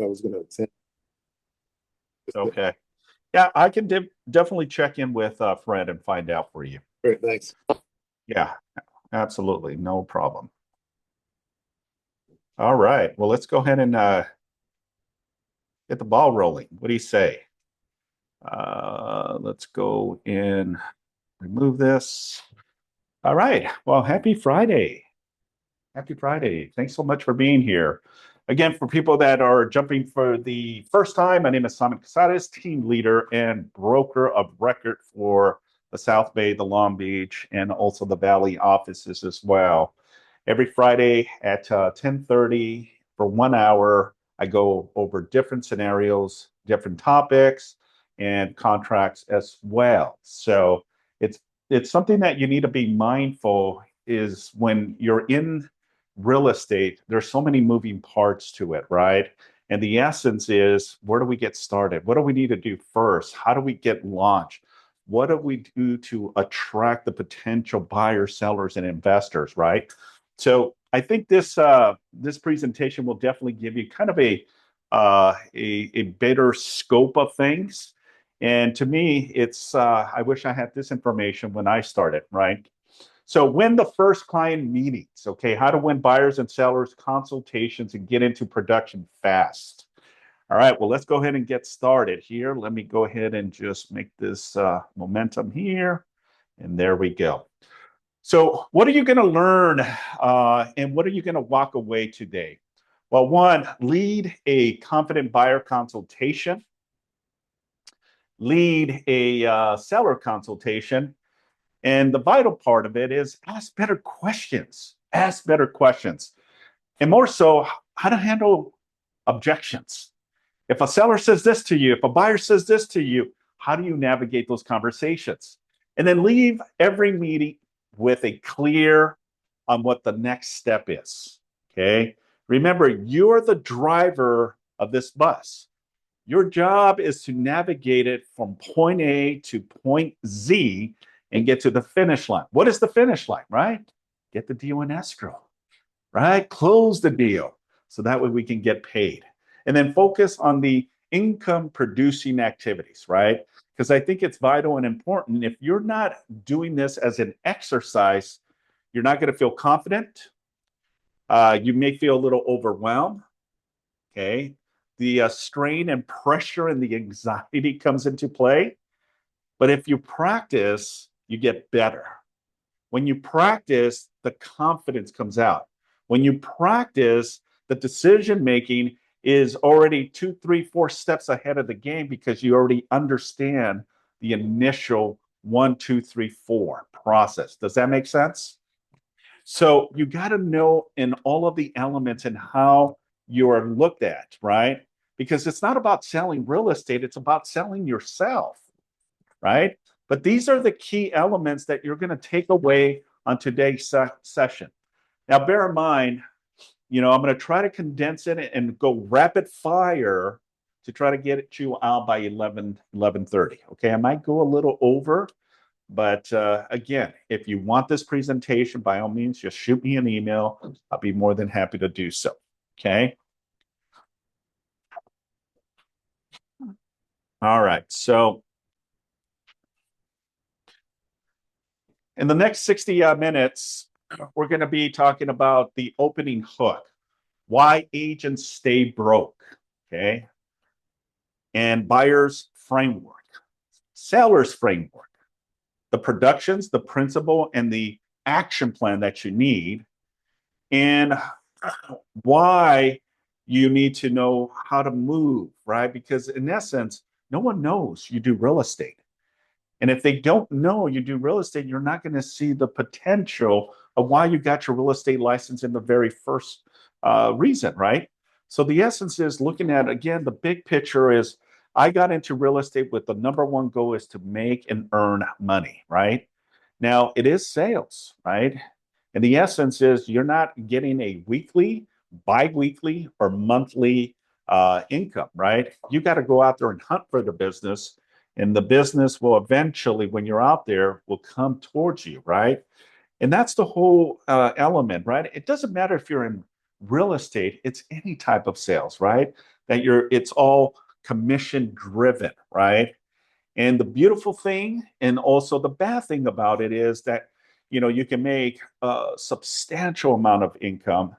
I was going to attend. Okay. Yeah, I can definitely check in with Fred and find out for you. Great, thanks. Yeah, absolutely. No problem. All right. Well, let's go ahead and get the ball rolling. What do you say? Let's go and remove this. All right. Well, happy Friday. Happy Friday. Thanks so much for being here. Again, for people that are jumping for the first time, my name is Simon Cazares, team leader and broker of record for the South Bay, the Long Beach, and also the Valley offices as well. Every Friday at 10:30 for 1 hour, I go over different scenarios, different topics, and contracts as well. So it's something that you need to be mindful is when you're in real estate, there's so many moving parts to it, right? And the essence is where do we get started? What do we need to do first? How do we get launched? What do we do to attract the potential buyers, sellers, and investors, right? So I think this presentation will definitely give you kind of a better scope of things. And to me, it's I wish I had this information when I started, right? So win the first client meetings, okay? How to win buyers and sellers consultations and get into production fast. All right, well, let's go ahead and get started here. Let me go ahead and just make this momentum here. And there we go. So what are you going to learn and what are you going to walk away today? Well, one, lead a confident buyer consultation, lead a seller consultation, and the vital part of it is ask better questions. Ask better questions. And more so, how to handle objections. If a seller says this to you, if a buyer says this to you, how do you navigate those conversations? And then leave every meeting with a clear on what the next step is. Okay. Remember, you're the driver of this bus. Your job is to navigate it from point A to point Z and get to the finish line. What is the finish line, right? Get the deal in escrow, right? Close the deal so that way we can get paid. And then focus on the income producing activities, right? Because I think it's vital and important. If you're not doing this as an exercise, you're not going to feel confident. You may feel a little overwhelmed. Okay. The strain and pressure and the anxiety comes into play. But if you practice, you get better. When you practice, the confidence comes out. When you practice, the decision making is already 2, 3, 4 steps ahead of the game because you already understand the initial 1, 2, 3, 4 process. Does that make sense? So you got to know in all of the elements and how you're looked at, right? Because it's not about selling real estate, it's about selling yourself, right? But these are the key elements that you're going to take away on today's session. Now, bear in mind, I'm going to try to condense it and go rapid fire to try to get you out by 11:30. Okay, I might go a little over, but again, if you want this presentation, by all means, just shoot me an email. I'll be more than happy to do so. Okay. All right. So in the next 60 minutes, we're going to be talking about the opening hook, why agents stay broke. Okay. And buyer's framework, seller's framework, the productions, the principle, and the action plan that you need, and why you need to know how to move, right? Because in essence, no one knows you do real estate. And if they don't know you do real estate, you're not going to see the potential of why you got your real estate license in the very first reason, right? So the essence is looking at, again, the big picture is I got into real estate with the number one goal is to make and earn money, right? Now it is sales, right? And the essence is you're not getting a weekly, bi-weekly, or monthly income, right? You got to go out there and hunt for the business, and the business will eventually, when you're out there, will come towards you, right? And that's the whole element, right? It doesn't matter if you're in real estate, it's any type of sales, right? that it's all commission driven, right? And the beautiful thing and also the bad thing about it is that, you can make a substantial amount of income,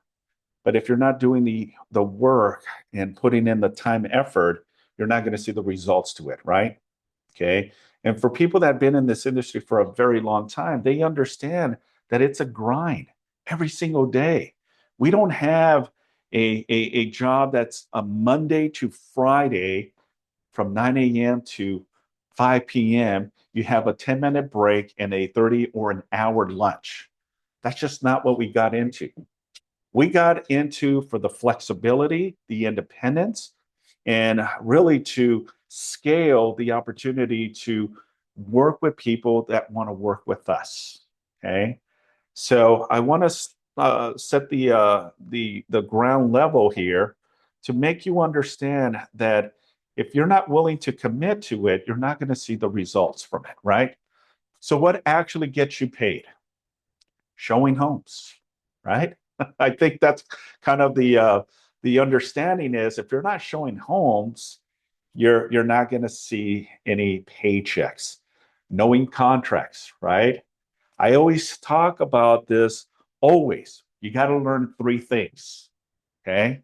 but if you're not doing the work and putting in the time effort, you're not going to see the results to it, right? Okay. And for people that have been in this industry for a very long time, they understand that it's a grind every single day. We don't have a job that's a Monday to Friday from 9 a.m. to 5 p.m. You have a 10-minute break and a 30 or an hour lunch. That's just not what we got into. We got into for the flexibility, the independence, and really to scale the opportunity to work with people that want to work with us. Okay, so I want to set the ground level here to make you understand that if you're not willing to commit to it, you're not going to see the results from it, right? So what actually gets you paid? Showing homes, right? I think that's kind of the understanding is if you're not showing homes, you're not going to see any paychecks. Knowing contracts, right? I always talk about this always. You got to learn three things. Okay.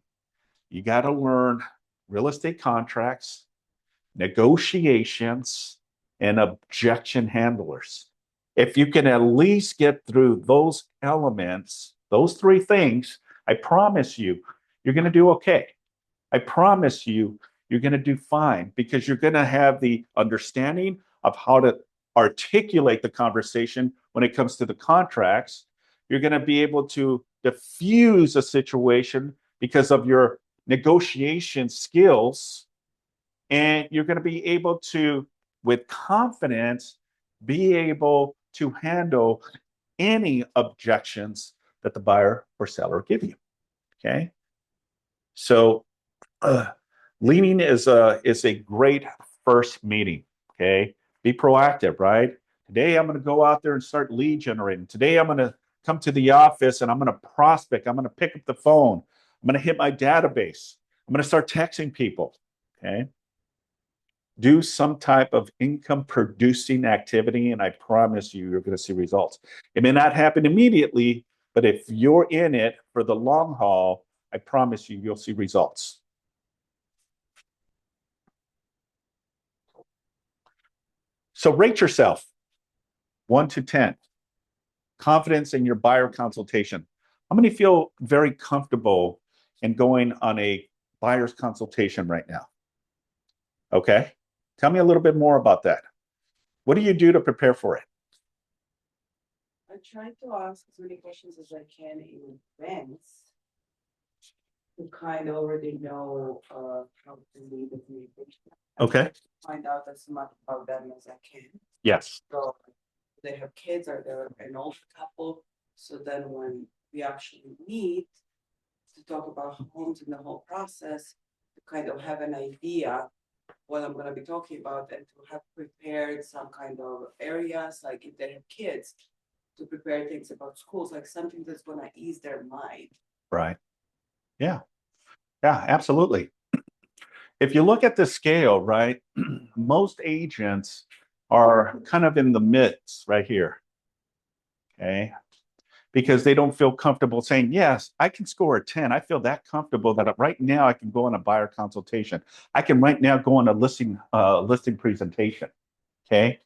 You got to learn real estate contracts, negotiations, and objection handlers. If you can at least get through those elements, those three things, I promise you, you're going to do okay. I promise you, you're going to do fine because you're going to have the understanding of how to articulate the conversation when it comes to the contracts. You're going to be able to diffuse a situation because of your negotiation skills. And you're going to be able to, with confidence, be able to handle any objections that the buyer or seller give you. Okay. So leading is a great first meeting. Okay, be proactive, right? Today I'm going to go out there and start lead generating. Today I'm going to come to the office and I'm going to prospect. I'm going to pick up the phone. I'm going to hit my database. I'm going to start texting people. Okay, do some type of income producing activity, and I promise you, you're going to see results. It may not happen immediately, but if you're in it for the long haul, I promise you, you'll see results. So rate yourself 1 to 10. Confidence in your buyer consultation. How many feel very comfortable in going on a buyer's consultation right now? Okay. Tell me a little bit more about that. What do you do to prepare for it? I try to ask as many questions as I can in advance to kind of already know how to lead the communication. Okay. Find out as much about them as I can. Yes. So they have kids or they're an older couple. So then when we actually meet to talk about homes and the whole process, to kind of have an idea what I'm going to be talking about and to have prepared some kind of areas, like if they have kids, to prepare things about schools, like something that's going to ease their mind. Right. Yeah. Yeah, absolutely. If you look at the scale, right, most agents are kind of in the midst right here. Okay. Because they don't feel comfortable saying, yes, I can score a 10. I feel that comfortable that right now I can go on a buyer consultation. I can right now go on a listing presentation. Okay.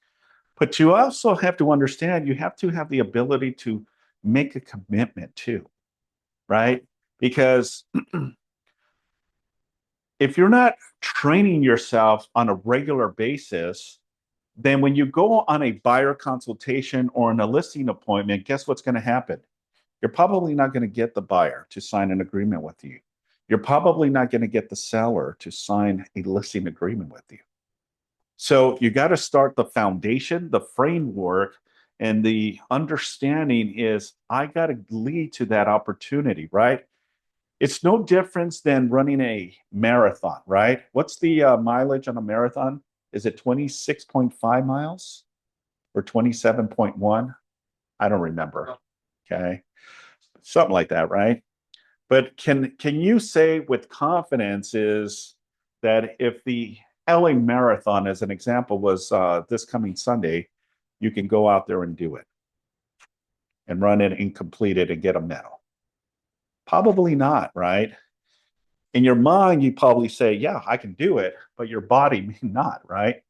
But you also have to understand you have to have the ability to make a commitment too, right? Because if you're not training yourself on a regular basis, then when you go on a buyer consultation or in a listing appointment, guess what's going to happen? You're probably not going to get the buyer to sign an agreement with you. You're probably not going to get the seller to sign a listing agreement with you. So you got to start the foundation, the framework, and the understanding is I got to lead to that opportunity, right? It's no difference than running a marathon, right? What's the mileage on a marathon? Is it 26.5 miles or 27.1? I don't remember. Okay. Something like that, right? But can you say with confidence is that if the LA Marathon, as an example, was this coming Sunday, you can go out there and do it and run it and complete it and get a medal? Probably not, right? In your mind, you probably say, yeah, I can do it, but your body may not, right?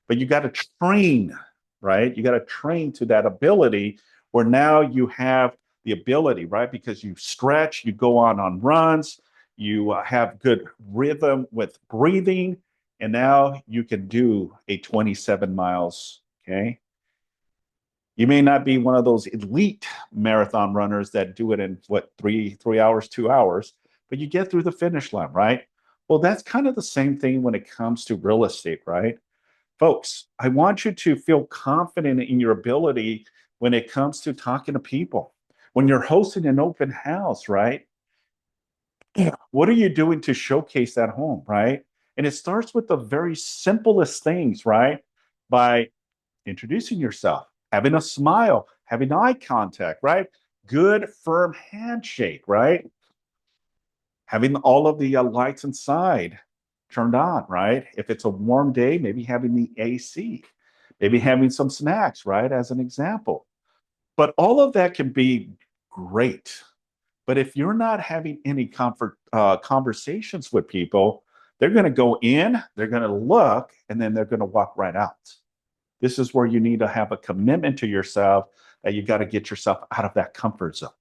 But you got to train, right? You got to train to that ability where now you have the ability, right? Because you stretch, you go on runs, you have good rhythm with breathing, and now you can do a 27 miles, okay? You may not be one of those elite marathon runners that do it in what, 3 hours, 2 hours, but you get through the finish line, right? Well, that's kind of the same thing when it comes to real estate, right? Folks, I want you to feel confident in your ability when it comes to talking to people. When you're hosting an open house, right? What are you doing to showcase that home, right? And it starts with the very simplest things, right? By introducing yourself, having a smile, having eye contact, right? Good, firm handshake, right? Having all of the lights inside turned on, right? If it's a warm day, maybe having the AC, maybe having some snacks, right? As an example. But all of that can be great. But if you're not having any conversations with people, they're going to go in, they're going to look, and then they're going to walk right out. This is where you need to have a commitment to yourself that you got to get yourself out of that comfort zone.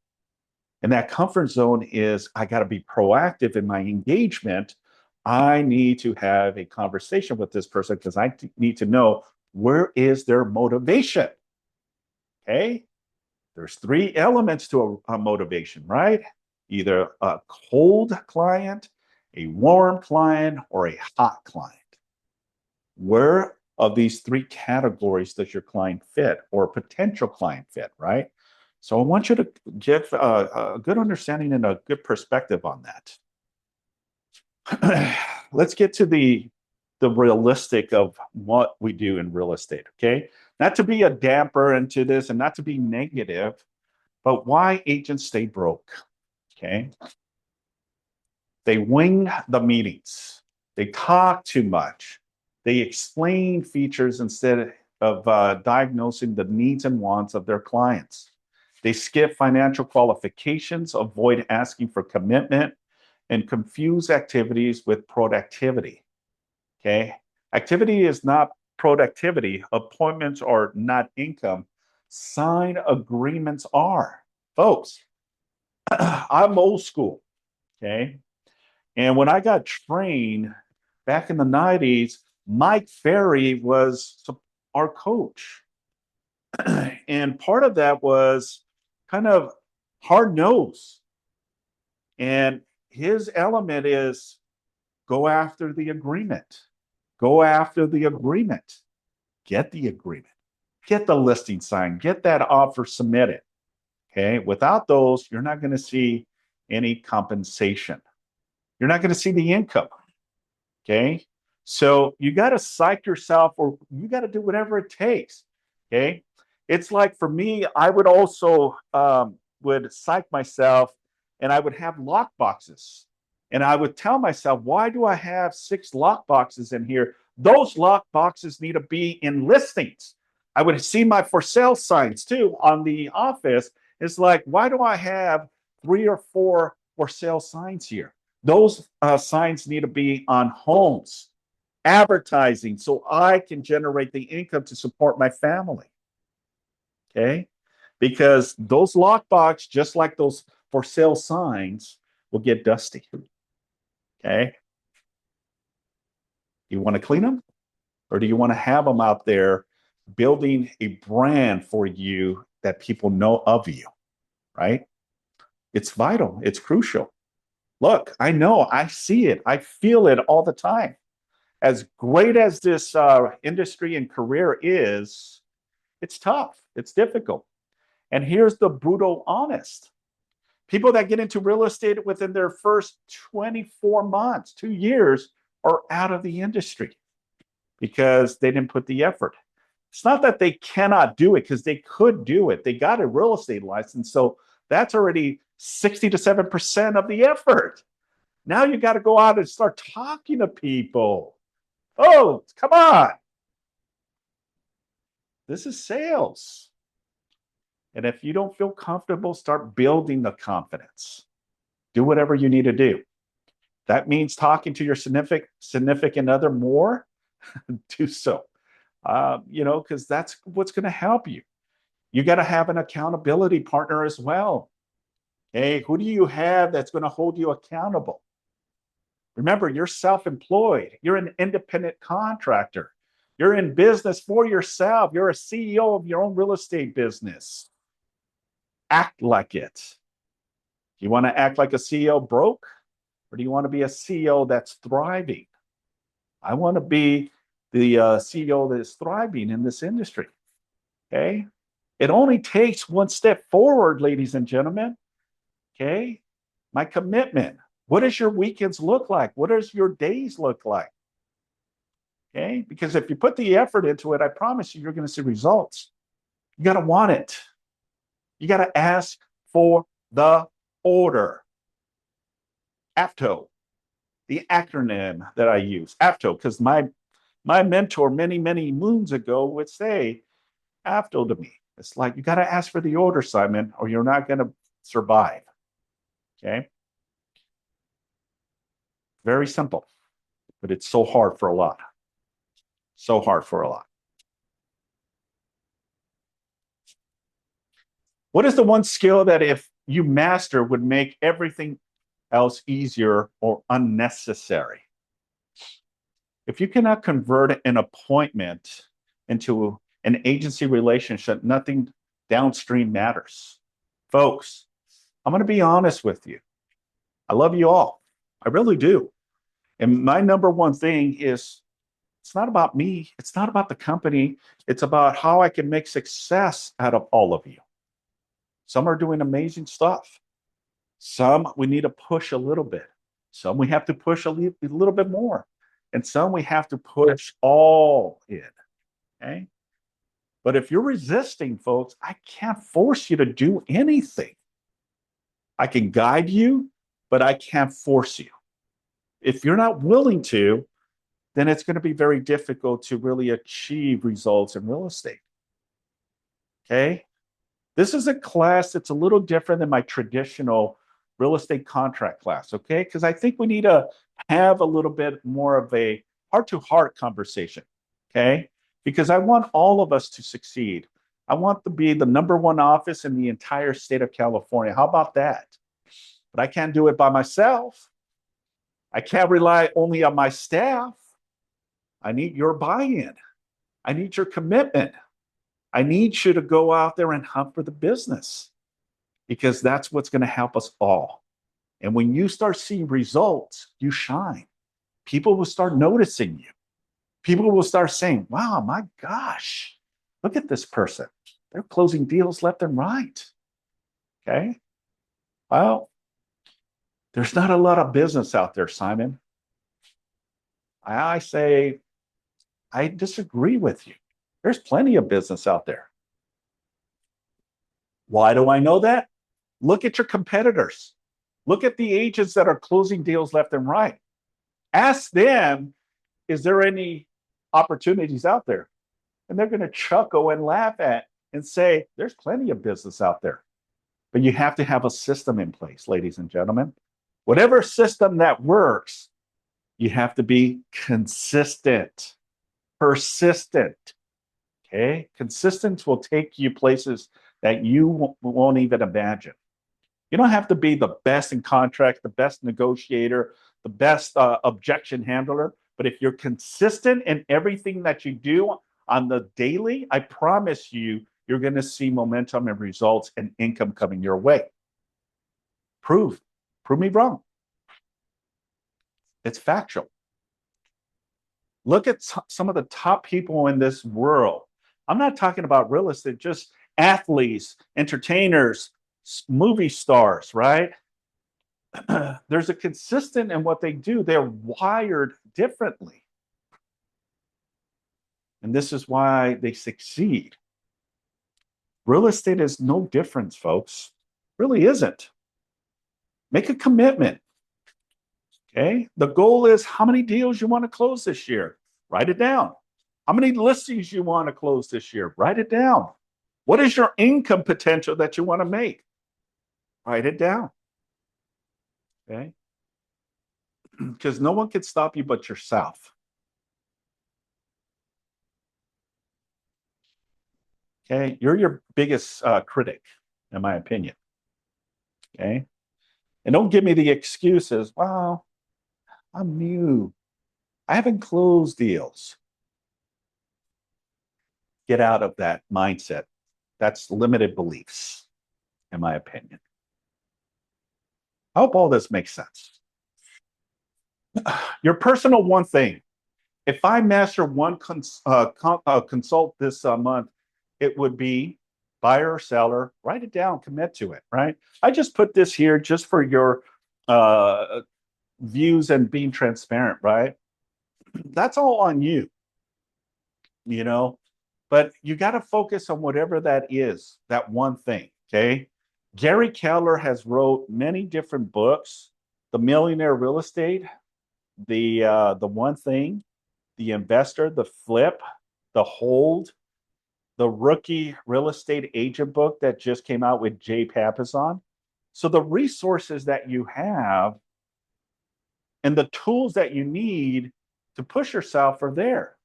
And that comfort zone is I got to be proactive in my engagement. I need to have a conversation with this person because I need to know where is their motivation. Okay. There's three elements to a motivation, right? Either a cold client, a warm client, or a hot client. Where of these three categories does your client fit or potential client fit, right? So I want you to give a good understanding and a good perspective on that. Let's get to the realistic of what we do in real estate, okay? Not to be a damper into this and not to be negative, but why agents stay broke, okay? They wing the meetings. They talk too much. They explain features instead of diagnosing the needs and wants of their clients. They skip financial qualifications, avoid asking for commitment, and confuse activities with productivity. Okay? Activity is not productivity. Appointments are not income. Signed agreements are. Folks, I'm old school. Okay? And when I got trained back in the 90s, Mike Ferry was our coach. And part of that was kind of hard nose. And his element is go after the agreement. Go after the agreement. Get the agreement. Get the listing signed. Get that offer submitted. Okay. Without those, you're not going to see any compensation. You're not going to see the income. Okay. So you got to psych yourself or you got to do whatever it takes. Okay. It's like for me, I would also would psych myself and I would have lock boxes. And I would tell myself, why do I have 6 lock boxes in here? Those lock boxes need to be in listings. I would see my for sale signs too on the office. It's like, why do I have 3 or 4 for sale signs here? Those signs need to be on homes, advertising, so I can generate the income to support my family. Okay? Because those lockbox, just like those for sale signs, will get dusty. Okay? You want to clean them? Or do you want to have them out there building a brand for you that people know of you? Right? It's vital, it's crucial. Look, I know, I see it, I feel it all the time. As great as this industry and career is, it's tough, it's difficult. And here's the brutal honest. People that get into real estate within their first 24 months, 2 years, are out of the industry because they didn't put the effort. It's not that they cannot do it because they could do it. They got a real estate license. So that's already 60 to 7% of the effort. Now you got to go out and start talking to people. Oh, come on. This is sales. And if you don't feel comfortable, start building the confidence. Do whatever you need to do. That means talking to your significant other more. Do so. Because that's what's going to help you. You got to have an accountability partner as well. Hey, who do you have that's going to hold you accountable? Remember, you're self-employed. You're an independent contractor. You're in business for yourself. You're a CEO of your own real estate business. Act like it. You want to act like a CEO broke? Or do you want to be a CEO that's thriving? I want to be the CEO that is thriving in this industry. Okay? It only takes one step forward, ladies and gentlemen. Okay? My commitment. What does your weekends look like? What does your days look like? Okay? Because if you put the effort into it, I promise you, you're going to see results. You got to want it. You got to ask for the order. AFTO, the acronym that I use, AFTO, because my mentor many, many moons ago would say AFTO to me. It's like, you got to ask for the order, Simon, or you're not going to survive. Okay? Very simple, but it's so hard for a lot. So hard for a lot. What is the one skill that if you master would make everything else easier or unnecessary? If you cannot convert an appointment into an agency relationship, nothing downstream matters. Folks, I'm going to be honest with you. I love you all. I really do. And my number one thing is, it's not about me. It's not about the company. It's about how I can make success out of all of you. Some are doing amazing stuff. Some we need to push a little bit. Some we have to push a little bit more. And some we have to push all in. Okay? But if you're resisting, folks, I can't force you to do anything. I can guide you, but I can't force you. If you're not willing to, then it's going to be very difficult to really achieve results in real estate. Okay? This is a class that's a little different than my traditional real estate contract class, okay? Because I think we need to have a little bit more of a heart-to-heart conversation, okay? Because I want all of us to succeed. I want to be the number one office in the entire state of California. How about that? But I can't do it by myself. I can't rely only on my staff. I need your buy-in. I need your commitment. I need you to go out there and hunt for the business, because that's what's going to help us all. And when you start seeing results, you shine. People will start noticing you. People will start saying, wow, my gosh, look at this person. They're closing deals left and right. Okay? Well, there's not a lot of business out there, Simon. I say, I disagree with you. There's plenty of business out there. Why do I know that? Look at your competitors. Look at the agents that are closing deals left and right. Ask them, is there any opportunities out there? And they're going to chuckle and laugh at and say, there's plenty of business out there. But you have to have a system in place, ladies and gentlemen. Whatever system that works, you have to be consistent, persistent. Okay? Consistent will take you places that you won't even imagine. You don't have to be the best in contract, the best negotiator, the best objection handler. But if you're consistent in everything that you do on the daily, I promise you, you're going to see momentum and results and income coming your way. Prove me wrong. It's factual. Look at some of the top people in this world. I'm not talking about real estate, just athletes, entertainers, movie stars, right? There's a consistent in what they do. They're wired differently. And this is why they succeed. Real estate is no difference, folks. Really isn't. Make a commitment. Okay. The goal is how many deals you want to close this year. Write it down. How many listings you want to close this year. Write it down. What is your income potential that you want to make? Write it down. Okay. Because no one can stop you but yourself. Okay. You're your biggest critic, in my opinion. Okay. And don't give me the excuses. Well, I'm new. I haven't closed deals. Get out of that mindset. That's limited beliefs, in my opinion. I hope all this makes sense. Your personal one thing. If I master one consult this month, it would be buyer or seller. Write it down, commit to it, right? I just put this here just for your views and being transparent, right? That's all on you, you know, but you got to focus on whatever that is, that one thing, okay? Gary Keller has wrote many different books, The Millionaire Real Estate, the one thing, the investor, the flip, the hold, the rookie real estate agent book that just came out with Jay Papasan. So the resources that you have and the tools that you need to push yourself are there.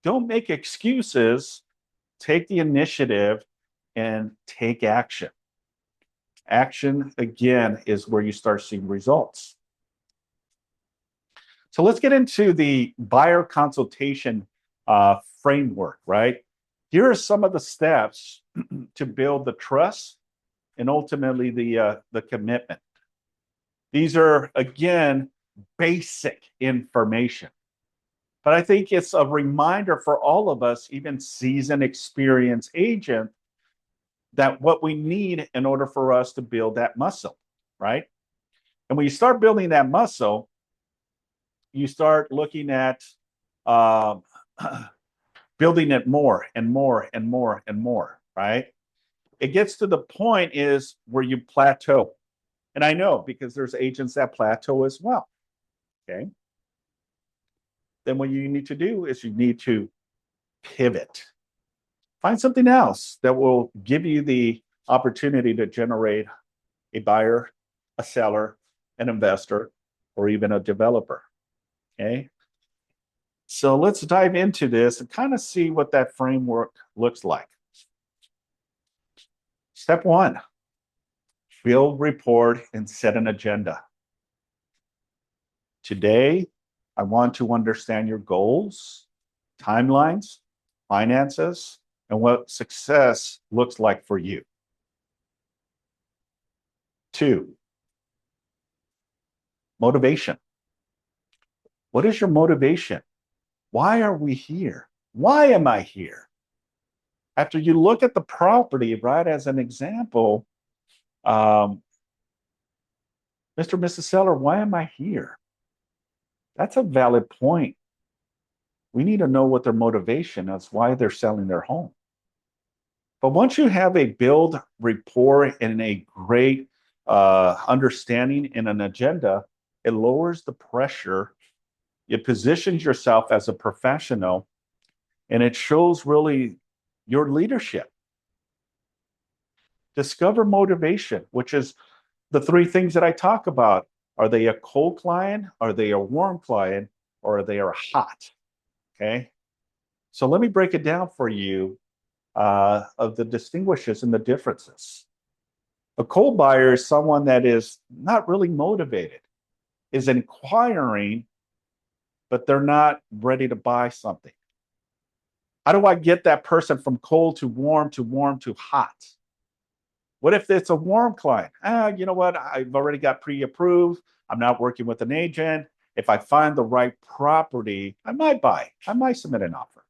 Don't make excuses. Take the initiative and take action. Action, again, is where you start seeing results. So let's get into the buyer consultation framework, right? Here are some of the steps to build the trust and ultimately the commitment. These are, again, basic information. But I think it's a reminder for all of us, even seasoned, experienced agent, that what we need in order for us to build that muscle, right? And when you start building that muscle, you start looking at building it more and more and more and more, right? It gets to the point is where you plateau. And I know because there's agents that plateau as well, okay? Then what you need to do is you need to pivot. Find something else that will give you the opportunity to generate a buyer, a seller, an investor, or even a developer. Okay. So let's dive into this and kind of see what that framework looks like. Step one, build rapport and set an agenda. Today, I want to understand your goals, timelines, finances, and what success looks like for you. Two, motivation. What is your motivation? Why are we here? Why am I here? After you look at the property, right, as an example, Mr. and Mrs. Seller, why am I here? That's a valid point. We need to know what their motivation is, why they're selling their home. But once you have a build rapport and a great understanding and an agenda, it lowers the pressure. It positions yourself as a professional, and it shows really your leadership. Discover motivation, which is the three things that I talk about. Are they a cold client? Are they a warm client? Or are they a hot? Okay. So let me break it down for you of the distinguishes and the differences. A cold buyer is someone that is not really motivated, is inquiring, but they're not ready to buy something. How do I get that person from cold to warm to warm to hot? What if it's a warm client? You know what? I've already got pre-approved. I'm not working with an agent. If I find the right property, I might buy. I might submit an offer.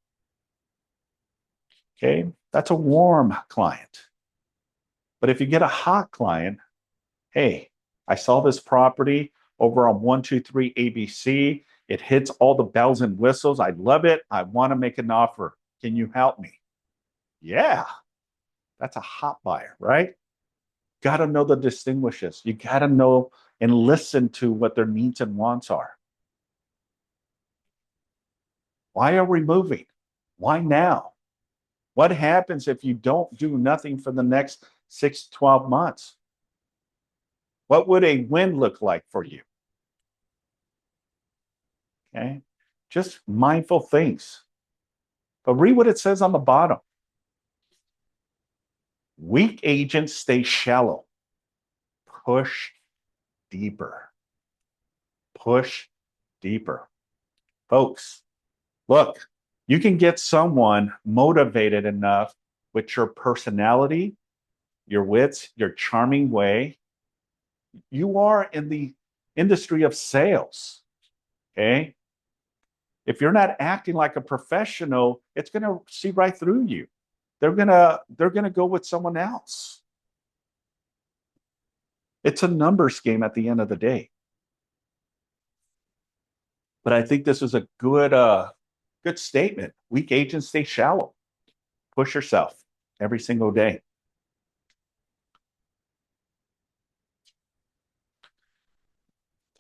Okay, that's a warm client. But if you get a hot client, hey, I saw this property over on 123 ABC. It hits all the bells and whistles. I love it. I want to make an offer. Can you help me? Yeah, that's a hot buyer, right? Got to know the distinguishes. You got to know and listen to what their needs and wants are. Why are we moving? Why now? What happens if you don't do nothing for the next 6 to 12 months? What would a win look like for you? Okay. Just mindful things. But read what it says on the bottom. Weak agents stay shallow. Push deeper. Push deeper. Folks, look, you can get someone motivated enough with your personality, your wits, your charming way. You are in the industry of sales. Okay. If you're not acting like a professional, it's going to see right through you. They're going to go with someone else. It's a numbers game at the end of the day. But I think this is a good statement. Weak agents stay shallow. Push yourself every single day.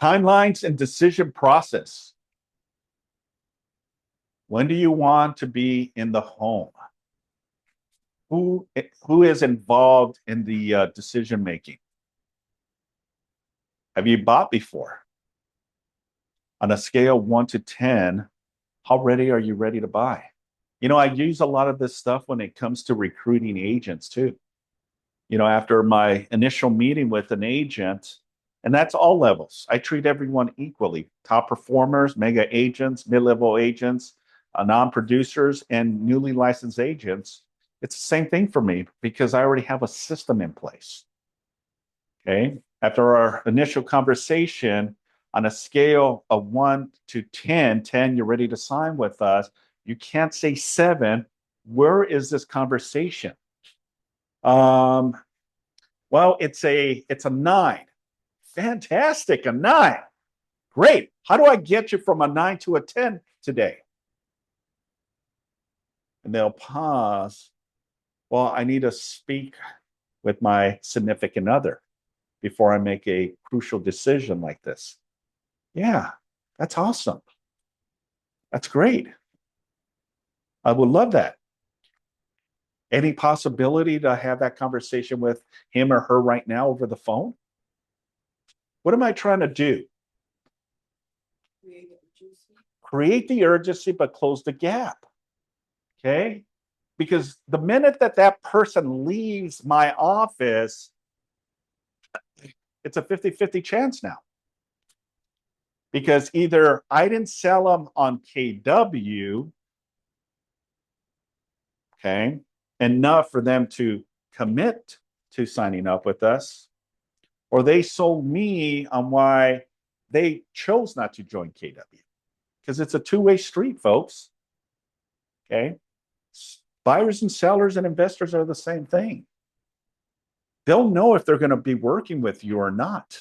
Timelines and decision process. When do you want to be in the home? Who is involved in the decision making? Have you bought before? On a scale 1 to 10, how ready are you ready to buy? You know, I use a lot of this stuff when it comes to recruiting agents too. You know, after my initial meeting with an agent, and that's all levels, I treat everyone equally: top performers, mega agents, mid-level agents, non-producers, and newly licensed agents. It's the same thing for me because I already have a system in place. Okay. After our initial conversation, on a scale of 1 to 10, 10, you're ready to sign with us. You can't say 7. Where is this conversation? Well, it's a 9. Fantastic, a 9. Great. How do I get you from a 9 to a 10 today? And they'll pause. Well, I need to speak with my significant other before I make a crucial decision like this. Yeah, that's awesome. That's great. I would love that. Any possibility to have that conversation with him or her right now over the phone? What am I trying to do? Create the urgency, but close the gap. Okay? Because the minute that person leaves my office, it's a 50-50 chance now. Because either I didn't sell them on KW, okay, enough for them to commit to signing up with us, or they sold me on why they chose not to join KW. Because it's a two-way street, folks. Okay. Buyers and sellers and investors are the same thing. They'll know if they're going to be working with you or not.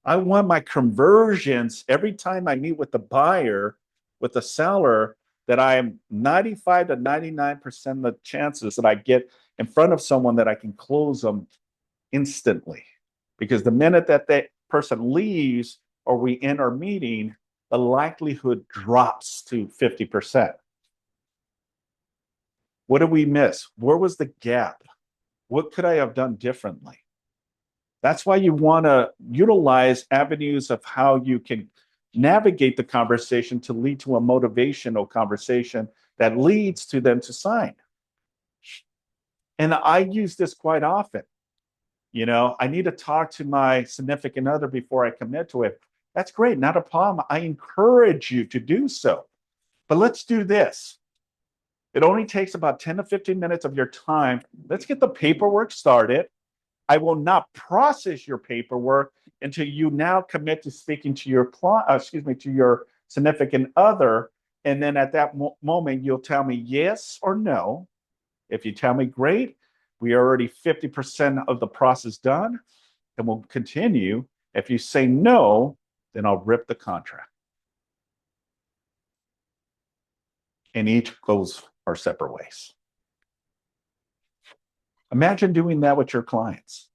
I want my conversions every time I meet with the buyer, with the seller, that I am 95 to 99% of the chances that I get in front of someone that I can close them instantly. Because the minute that person leaves or we end our meeting, the likelihood drops to 50%. What did we miss? Where was the gap? What could I have done differently? That's why you want to utilize avenues of how you can navigate the conversation to lead to a motivational conversation that leads to them to sign. And I use this quite often. You know, I need to talk to my significant other before I commit to it. That's great, not a problem. I encourage you to do so. But let's do this. It only takes about 10 to 15 minutes of your time. Let's get the paperwork started. I will not process your paperwork until you now commit to speaking to your to your significant other. And then at that moment, you'll tell me yes or no. If you tell me great, we are already 50% of the process done, and we'll continue. If you say no, then I'll rip the contract. And each goes our separate ways. Imagine doing that with your clients.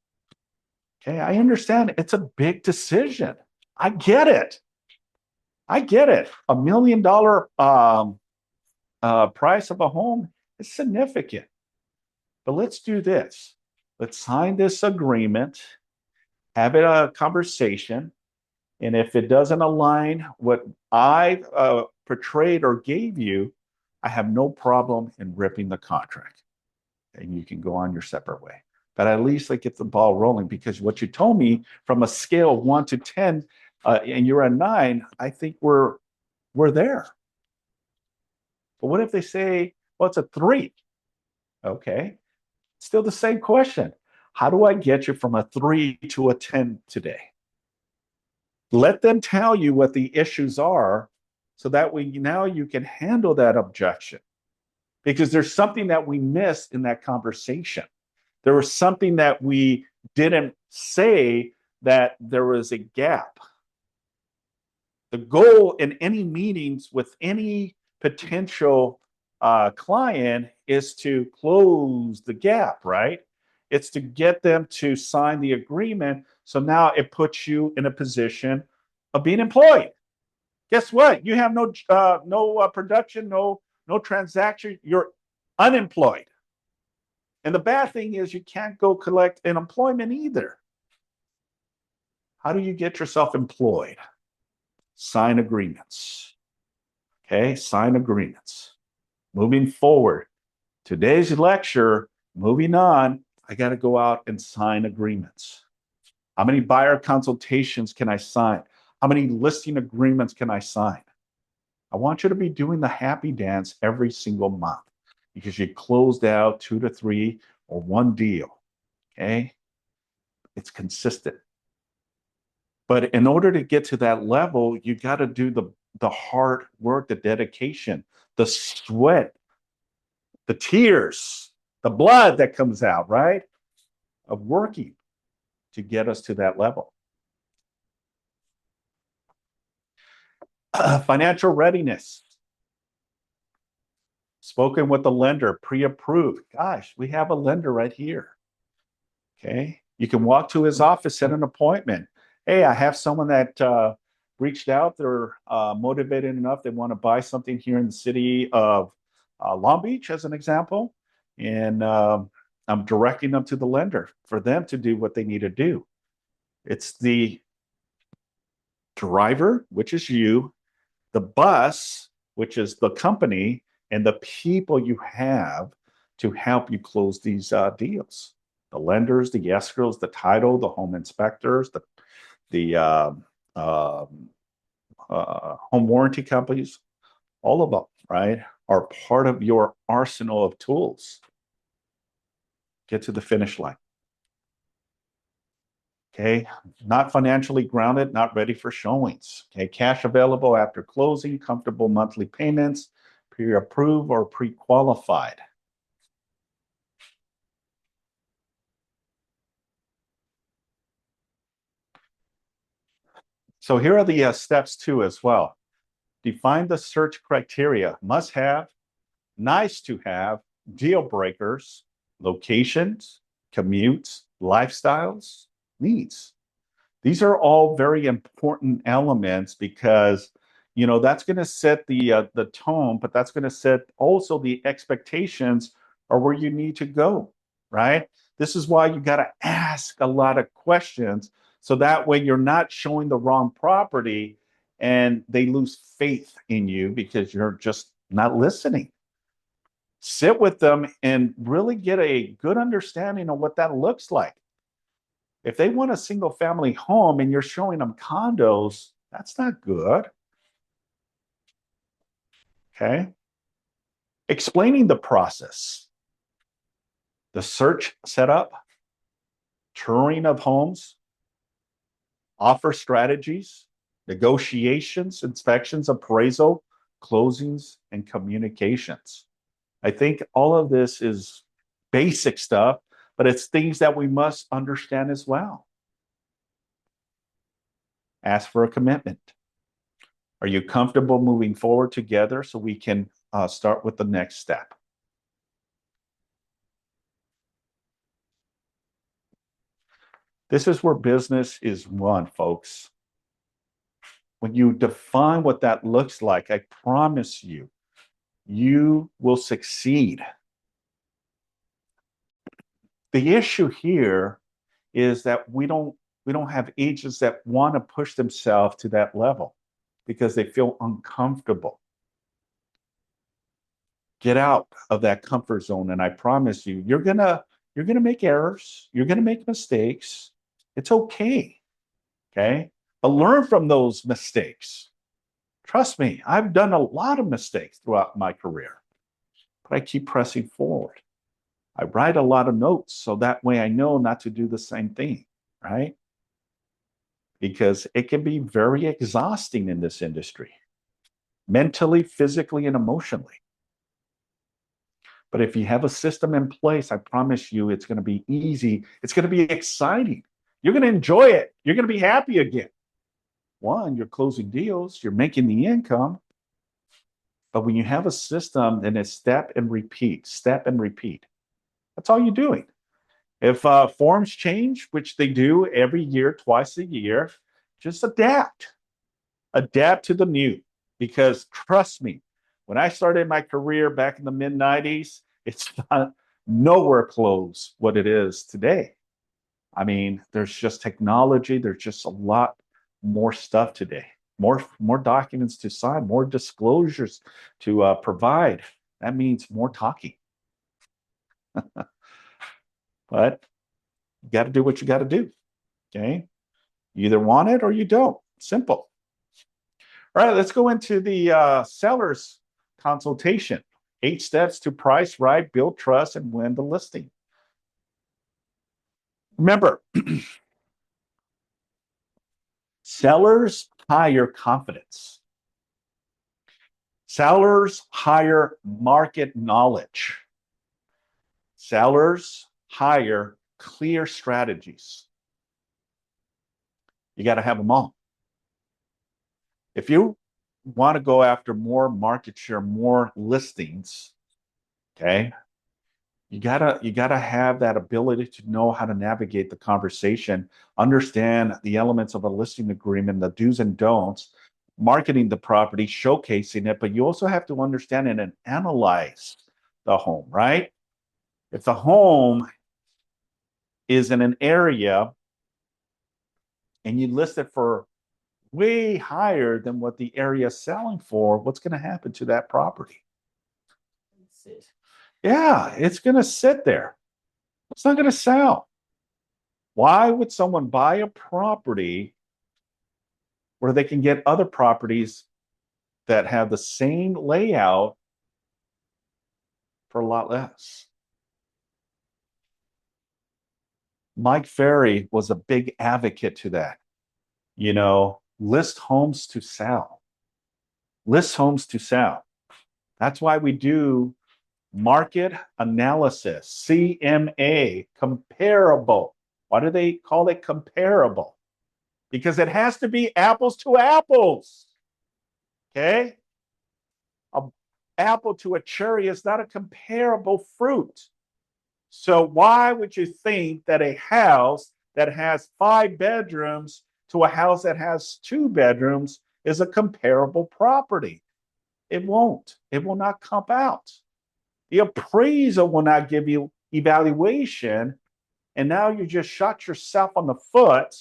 Okay, I understand it's a big decision. I get it. I get it. $1 million price of a home is significant. But let's do this. Let's sign this agreement, have it a conversation, and if it doesn't align what I portrayed or gave you, I have no problem in ripping the contract, and you can go on your separate way. But at least like get the ball rolling, because what you told me from a scale of 1 to 10, and you're a 9, I think we're there. But what if they say, well, it's a 3? Okay, still the same question. How do I get you from a 3 to a 10 today? Let them tell you what the issues are, so that way now you can handle that objection. Because there's something that we missed in that conversation. There was something that we didn't say, that there was a gap. The goal in any meetings with any potential client is to close the gap, right? It's to get them to sign the agreement. So now it puts you in a position of being employed. Guess what? You have no production, no transaction. You're unemployed. And the bad thing is you can't go collect unemployment either. How do you get yourself employed? Sign agreements. Okay, sign agreements. Moving forward, today's lecture, moving on, I got to go out and sign agreements. How many buyer consultations can I sign? How many listing agreements can I sign? I want you to be doing the happy dance every single month, because you closed out 2 to 3 or 1 deal. Okay, it's consistent. But in order to get to that level, you got to do the hard work, the dedication, the sweat, the tears, the blood that comes out, right? Of working to get us to that level. Financial readiness. Spoken with the lender, pre-approved. Gosh, we have a lender right here. Okay. You can walk to his office, set an appointment. Hey, I have someone that reached out. They're motivated enough. They want to buy something here in the city of Long Beach, as an example. And I'm directing them to the lender for them to do what they need to do. It's the driver, which is you, the bus, which is the company, and the people you have to help you close these deals. The lenders, the escrows, the title, the home inspectors, the home warranty companies, all of them, right, are part of your arsenal of tools. Get to the finish line. Okay, not financially grounded, not ready for showings. Okay, cash available after closing, comfortable monthly payments, pre-approved or pre-qualified. So here are the steps too as well. Define the search criteria: must have, nice to have, deal breakers, locations, commutes, lifestyles, needs. These are all very important elements, because that's going to set the tone, but that's going to set also the expectations or where you need to go, right? This is why you got to ask a lot of questions, so that way you're not showing the wrong property and they lose faith in you because you're just not listening. Sit with them and really get a good understanding of what that looks like. If they want a single family home and you're showing them condos, that's not good. Okay. Explaining the process, the search setup, touring of homes, offer strategies, negotiations, inspections, appraisal, closings, and communications. I think all of this is basic stuff, but it's things that we must understand as well. Ask for a commitment. Are you comfortable moving forward together so we can start with the next step? This is where business is won, folks. When you define what that looks like, I promise you, you will succeed. The issue here is that we don't have agents that want to push themselves to that level because they feel uncomfortable. Get out of that comfort zone, and I promise you, you're gonna make errors, you're gonna make mistakes. It's okay. Okay, but learn from those mistakes. Trust me, I've done a lot of mistakes throughout my career, but I keep pressing forward. I write a lot of notes so that way I know not to do the same thing, right? Because it can be very exhausting in this industry, mentally, physically, and emotionally. But if you have a system in place, I promise you it's going to be easy. It's going to be exciting. You're going to enjoy it. You're going to be happy again. One, you're closing deals, you're making the income. But when you have a system, then it's step and repeat, step and repeat. That's all you're doing. If forms change, which they do every year, twice a year, just adapt. Adapt to the new. Because trust me, when I started my career back in the mid 90s, it's not nowhere close what it is today. I mean, there's just technology, there's just a lot more stuff today. More documents to sign, more disclosures to provide. That means more talking. But you got to do what you got to do. Okay. You either want it or you don't. Simple. All right, let's go into the seller's consultation. 8 steps to price right, build trust, and win the listing. Remember, sellers hire confidence. Sellers hire market knowledge. Sellers hire clear strategies. You got to have them all. If you want to go after more market share, more listings, okay, you gotta have that ability to know how to navigate the conversation, understand the elements of a listing agreement, the do's and don'ts, marketing the property, showcasing it, but you also have to understand it and analyze the home, right? If the home is in an area and you list it for way higher than what the area is selling for, what's going to happen to that property? Yeah, it's going to sit there. It's not going to sell. Why would someone buy a property where they can get other properties that have the same layout for a lot less? Mike Ferry was a big advocate to that. List homes to sell. List homes to sell. That's why we do market analysis, CMA, comparable. Why do they call it comparable? Because it has to be apples to apples. Okay? An apple to a cherry is not a comparable fruit. So why would you think that a house that has 5 bedrooms to a house that has 2 bedrooms is a comparable property? It won't. It will not come out. The appraisal will not give you evaluation. And now you just shot yourself on the foot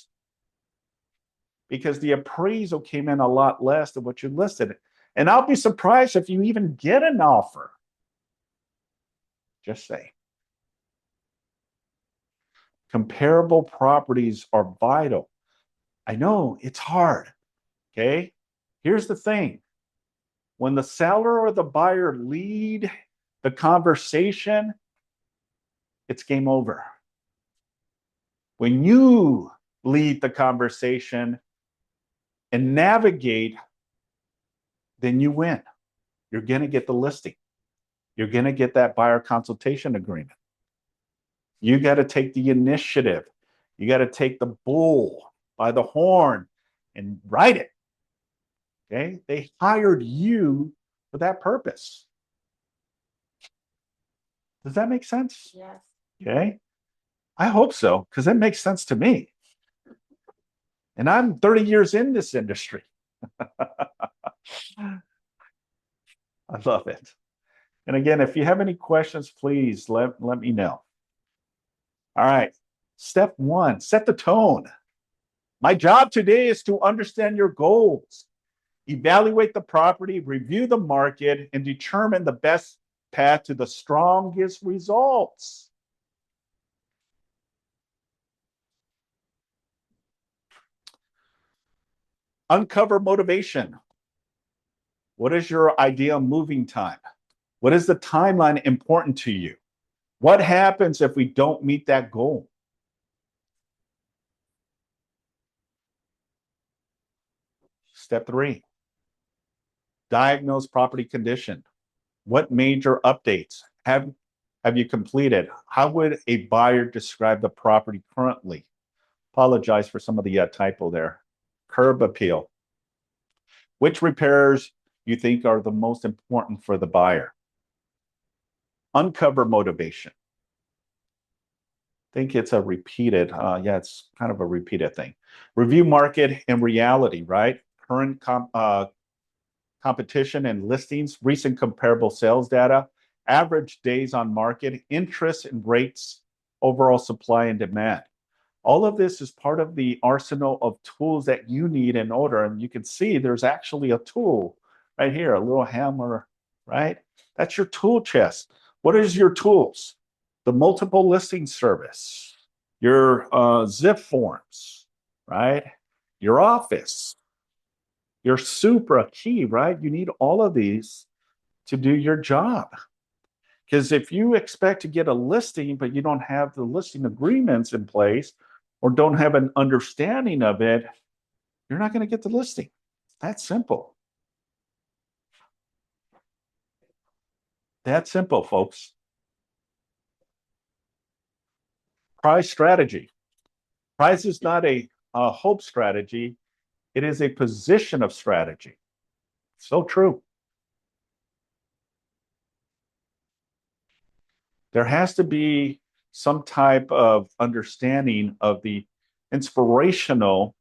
because the appraisal came in a lot less than what you listed. And I'll be surprised if you even get an offer. Just say. Comparable properties are vital. I know it's hard. Okay. Here's the thing. When the seller or the buyer lead the conversation, it's game over. When you lead the conversation and navigate, then you win. You're going to get the listing. You're going to get that buyer consultation agreement. You got to take the initiative. You got to take the bull by the horn and write it. Okay? They hired you for that purpose. Does that make sense? Yes. Okay. I hope so, because that makes sense to me. And I'm 30 years in this industry. I love it. And again, if you have any questions, please let me know. All right. Step one, set the tone. My job today is to understand your goals, evaluate the property, review the market, and determine the best path to the strongest results. Uncover motivation. What is your ideal moving time? What is the timeline important to you? What happens if we don't meet that goal? Step three, diagnose property condition. What major updates have you completed? How would a buyer describe the property currently? Apologize for some of the typo there. Curb appeal. Which repairs you think are the most important for the buyer? Uncover motivation. I think it's a repeated, yeah, it's kind of a repeated thing. Review market and reality, right? Current competition and listings, recent comparable sales data, average days on market, interest and rates, overall supply and demand. All of this is part of the arsenal of tools that you need in order. And you can see there's actually a tool right here, a little hammer, right? That's your tool chest. What is your tools? The multiple listing service, your zip forms, right? Your office, your Supra key, right? You need all of these to do your job. Because if you expect to get a listing, but you don't have the listing agreements in place or don't have an understanding of it, you're not going to get the listing. That's simple. That's simple, folks. Price strategy. Price is not a hope strategy. It is a position of strategy. So true. There has to be some type of understanding of the inspirational,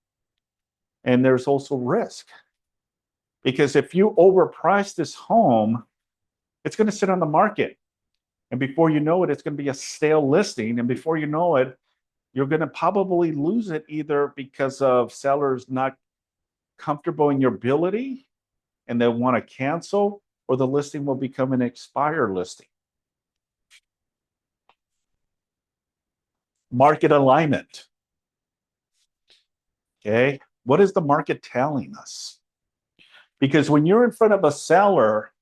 and there's also risk. Because if you overprice this home, it's going to sit on the market. And before you know it, it's going to be a stale listing. And before you know it, you're going to probably lose it either because of sellers not comfortable in your ability and they want to cancel, or the listing will become an expired listing. Market alignment. Okay. What is the market telling us? Because when you're in front of a seller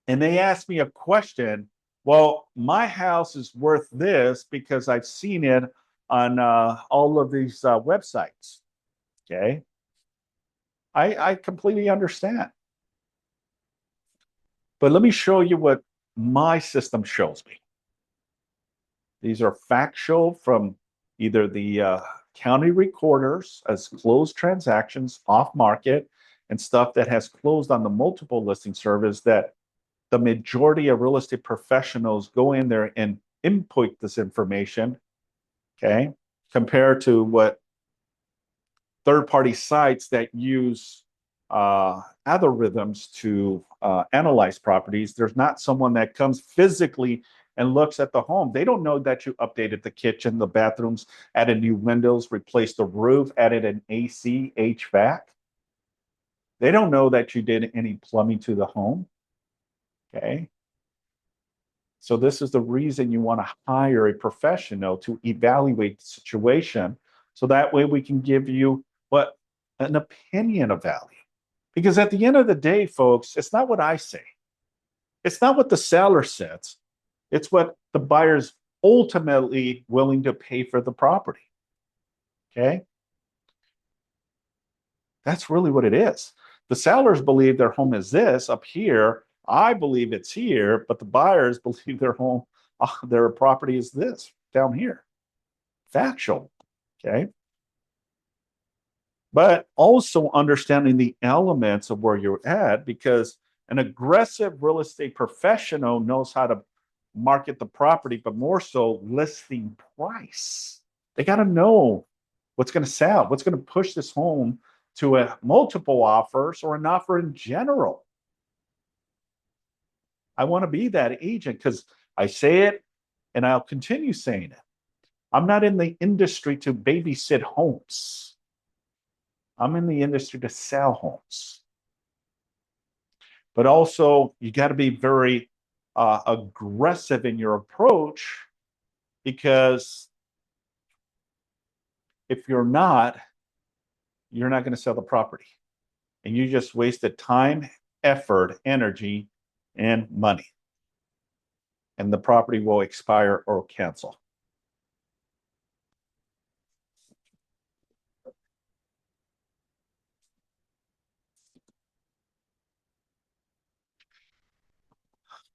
and they ask me a question, well, my house is worth this because I've seen it on all of these websites. Okay. I completely understand. But let me show you what my system shows me. These are factual from either the county recorders as closed transactions off market and stuff that has closed on the multiple listing service that the majority of real estate professionals go in there and input this information, okay, compared to what third-party sites that use algorithms to analyze properties. There's not someone that comes physically and looks at the home. They don't know that you updated the kitchen, the bathrooms, added new windows, replaced the roof, added an AC, HVAC. They don't know that you did any plumbing to the home. Okay. So this is the reason you want to hire a professional to evaluate the situation. So that way we can give you what an opinion of value. Because at the end of the day, folks, it's not what I say. It's not what the seller says. It's what the buyer's ultimately willing to pay for the property. Okay. That's really what it is. The sellers believe their home is this up here. I believe it's here, but the buyers believe their home, their property is this down here. Factual. Okay. But also understanding the elements of where you're at, because an aggressive real estate professional knows how to market the property, but more so listing price. They got to know what's going to sell, what's going to push this home to a multiple offers or an offer in general. I want to be that agent because I say it and I'll continue saying it. I'm not in the industry to babysit homes. I'm in the industry to sell homes. But also, you got to be very aggressive in your approach, because if you're not going to sell the property. And you just wasted time, effort, energy, and money. And the property will expire or cancel.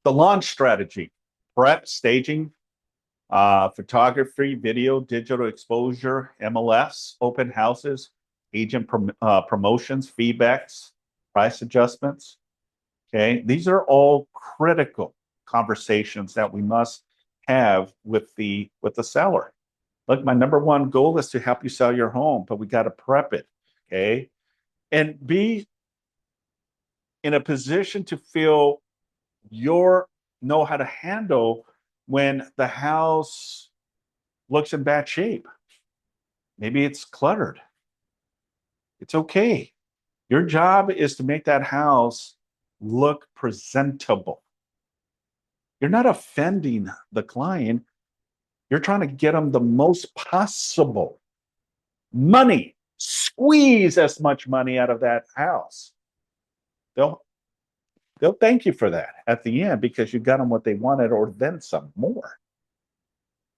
The launch strategy: prep, staging, photography, video, digital exposure, MLS, open houses, agent promotions, feedbacks, price adjustments. Okay, these are all critical conversations that we must have with the seller. Look, my number one goal is to help you sell your home, but we got to prep it. Okay, and be in a position to feel know how to handle when the house looks in bad shape. Maybe it's cluttered. It's okay. Your job is to make that house look presentable. You're not offending the client. You're trying to get them the most possible money. Squeeze as much money out of that house. They'll thank you for that at the end, because you got them what they wanted or then some more.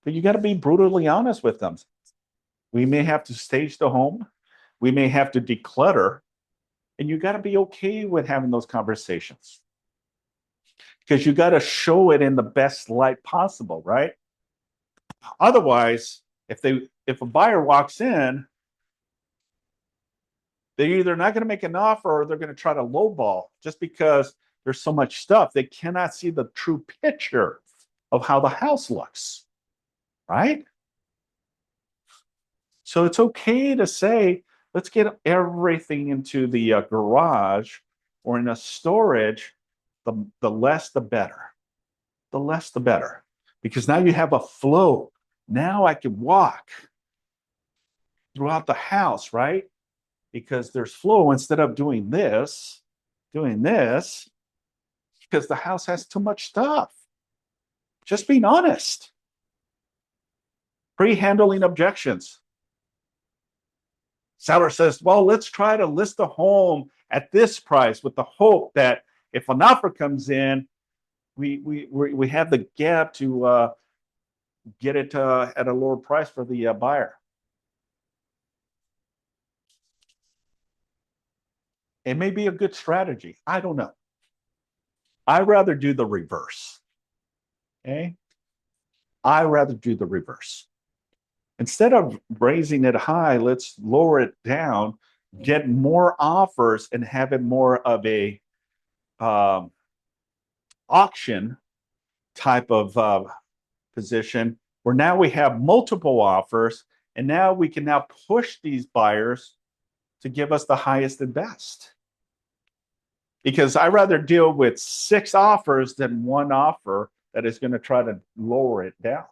But you got to be brutally honest with them. We may have to stage the home. We may have to declutter. And you got to be okay with having those conversations, because you got to show it in the best light possible, right? Otherwise, if a buyer walks in, they're either not going to make an offer or they're going to try to lowball, just because there's so much stuff. They cannot see the true picture of how the house looks, right? So it's okay to say, let's get everything into the garage or in a storage. The less, the better. The less, the better. Because now you have a flow. Now I can walk throughout the house, right? Because there's flow instead of doing this, because the house has too much stuff. Just being honest. Pre-handling objections. Seller says, well, let's try to list the home at this price with the hope that if an offer comes in, we have the gap to get it at a lower price for the buyer. It may be a good strategy. I don't know. I'd rather do the reverse. Okay? I'd rather do the reverse. Instead of raising it high, let's lower it down, get more offers, and have it more of a auction type of position, where now we have multiple offers, and now we can now push these buyers to give us the highest and best. Because I'd rather deal with 6 offers than one offer that is going to try to lower it down.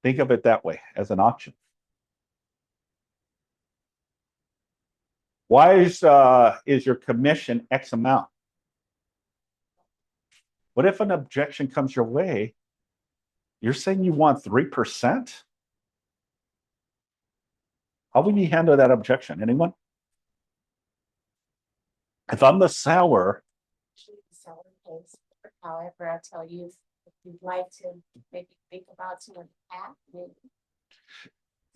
Think of it that way, as an auction. Why is your commission X amount? What if an objection comes your way? You're saying you want 3%? How would you handle that objection? Anyone? If I'm the seller, however, I'll tell you if you'd like to maybe think about some of the path.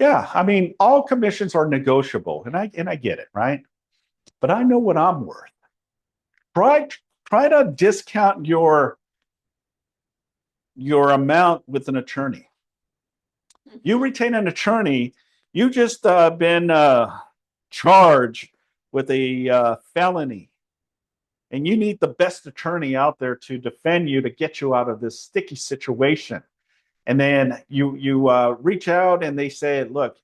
yeah, I mean, all commissions are negotiable, and I get it, right? But I know what I'm worth. Try to discount your amount with an attorney. You retain an attorney, you just been charged with a felony, and you need the best attorney out there to defend you, to get you out of this sticky situation. And then you reach out and they say, look,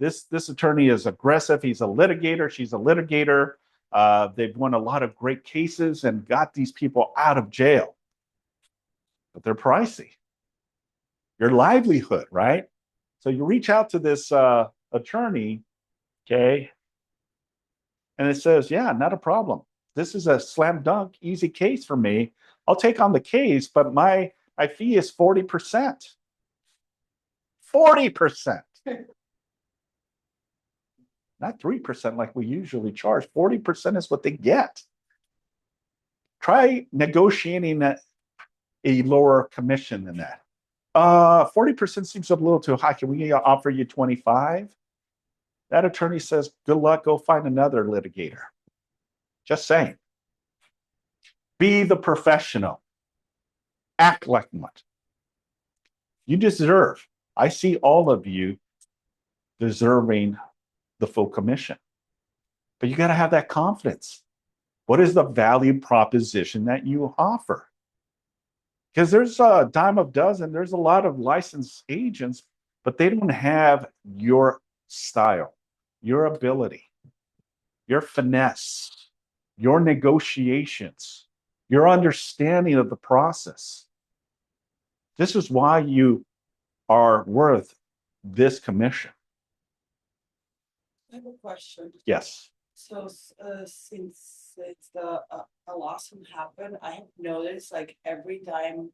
this attorney is aggressive. He's a litigator. She's a litigator. They've won a lot of great cases and got these people out of jail. But they're pricey. Your livelihood, right? So you reach out to this attorney, okay, and it says, yeah, not a problem. This is a slam dunk, easy case for me. I'll take on the case, but my fee is 40%. 40%. Not 3% like we usually charge. 40% is what they get. Try negotiating a lower commission than that. 40% seems a little too high. Can we offer you 25? That attorney says, good luck, go find another litigator. Just saying. Be the professional. Act like one. You deserve. I see all of you deserving the full commission. But you got to have that confidence. What is the value proposition that you offer? Because there's a dime of dozen, there's a lot of licensed agents, but they don't have your style, your ability, your finesse, your negotiations, your understanding of the process. This is why you are worth this commission. I have a question. Yes. So since it's a lawsuit happened, I have noticed like every time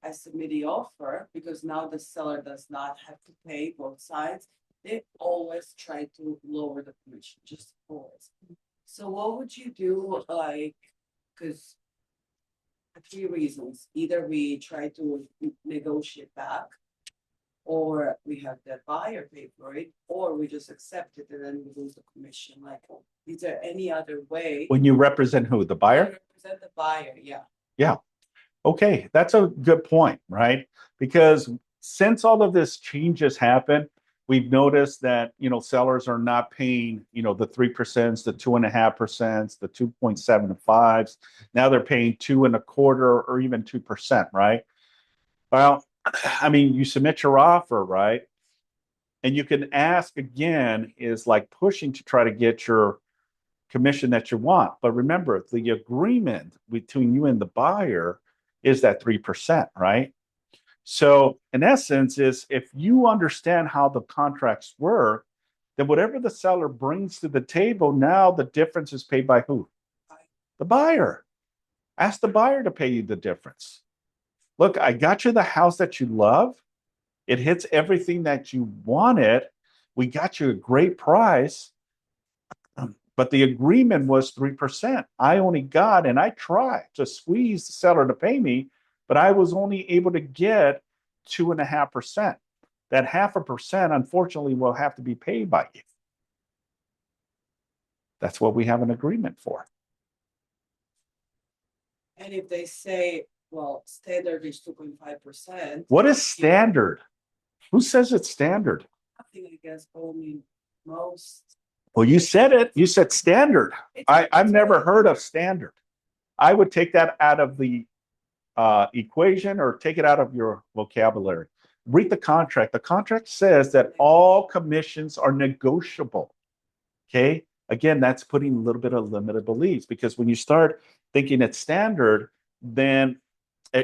I submit the offer, because now the seller does not have to pay both sides, they always try to lower the commission, just always. So what would you do, like, because 3 reasons, either we try to negotiate back, or we have the buyer pay for it, or we just accept it and then we lose the commission. Like, is there any other way? When you represent who? The buyer? I represent the buyer, yeah. Yeah. Okay, that's a good point, right? Because since all of this changes happen, we've noticed that sellers are not paying the 3%, the 2.5%, the 2.75s. Now they're paying 2.25 or even 2%, right? Well, I mean, you submit your offer, right? And you can ask again, is like pushing to try to get your commission that you want. But remember, the agreement between you and the buyer is that 3%, right? So in essence, is if you understand how the contracts work, then whatever the seller brings to the table, now the difference is paid by who? The buyer. Ask the buyer to pay you the difference. Look, I got you the house that you love. It hits everything that you wanted. We got you a great price, but the agreement was 3%. I only got, and I tried to squeeze the seller to pay me, but I was only able to get 2.5%. That 0.5%, unfortunately, will have to be paid by you. That's what we have an agreement for. And if they say, well, standard is 2.5%. What is standard? Who says it's standard? I think, I guess, only most. Well, you said it. You said standard. I've never heard of standard. I would take that out of the equation or take it out of your vocabulary. Read the contract. The contract says that all commissions are negotiable. Okay. Again, that's putting a little bit of limited beliefs, because when you start thinking it's standard, then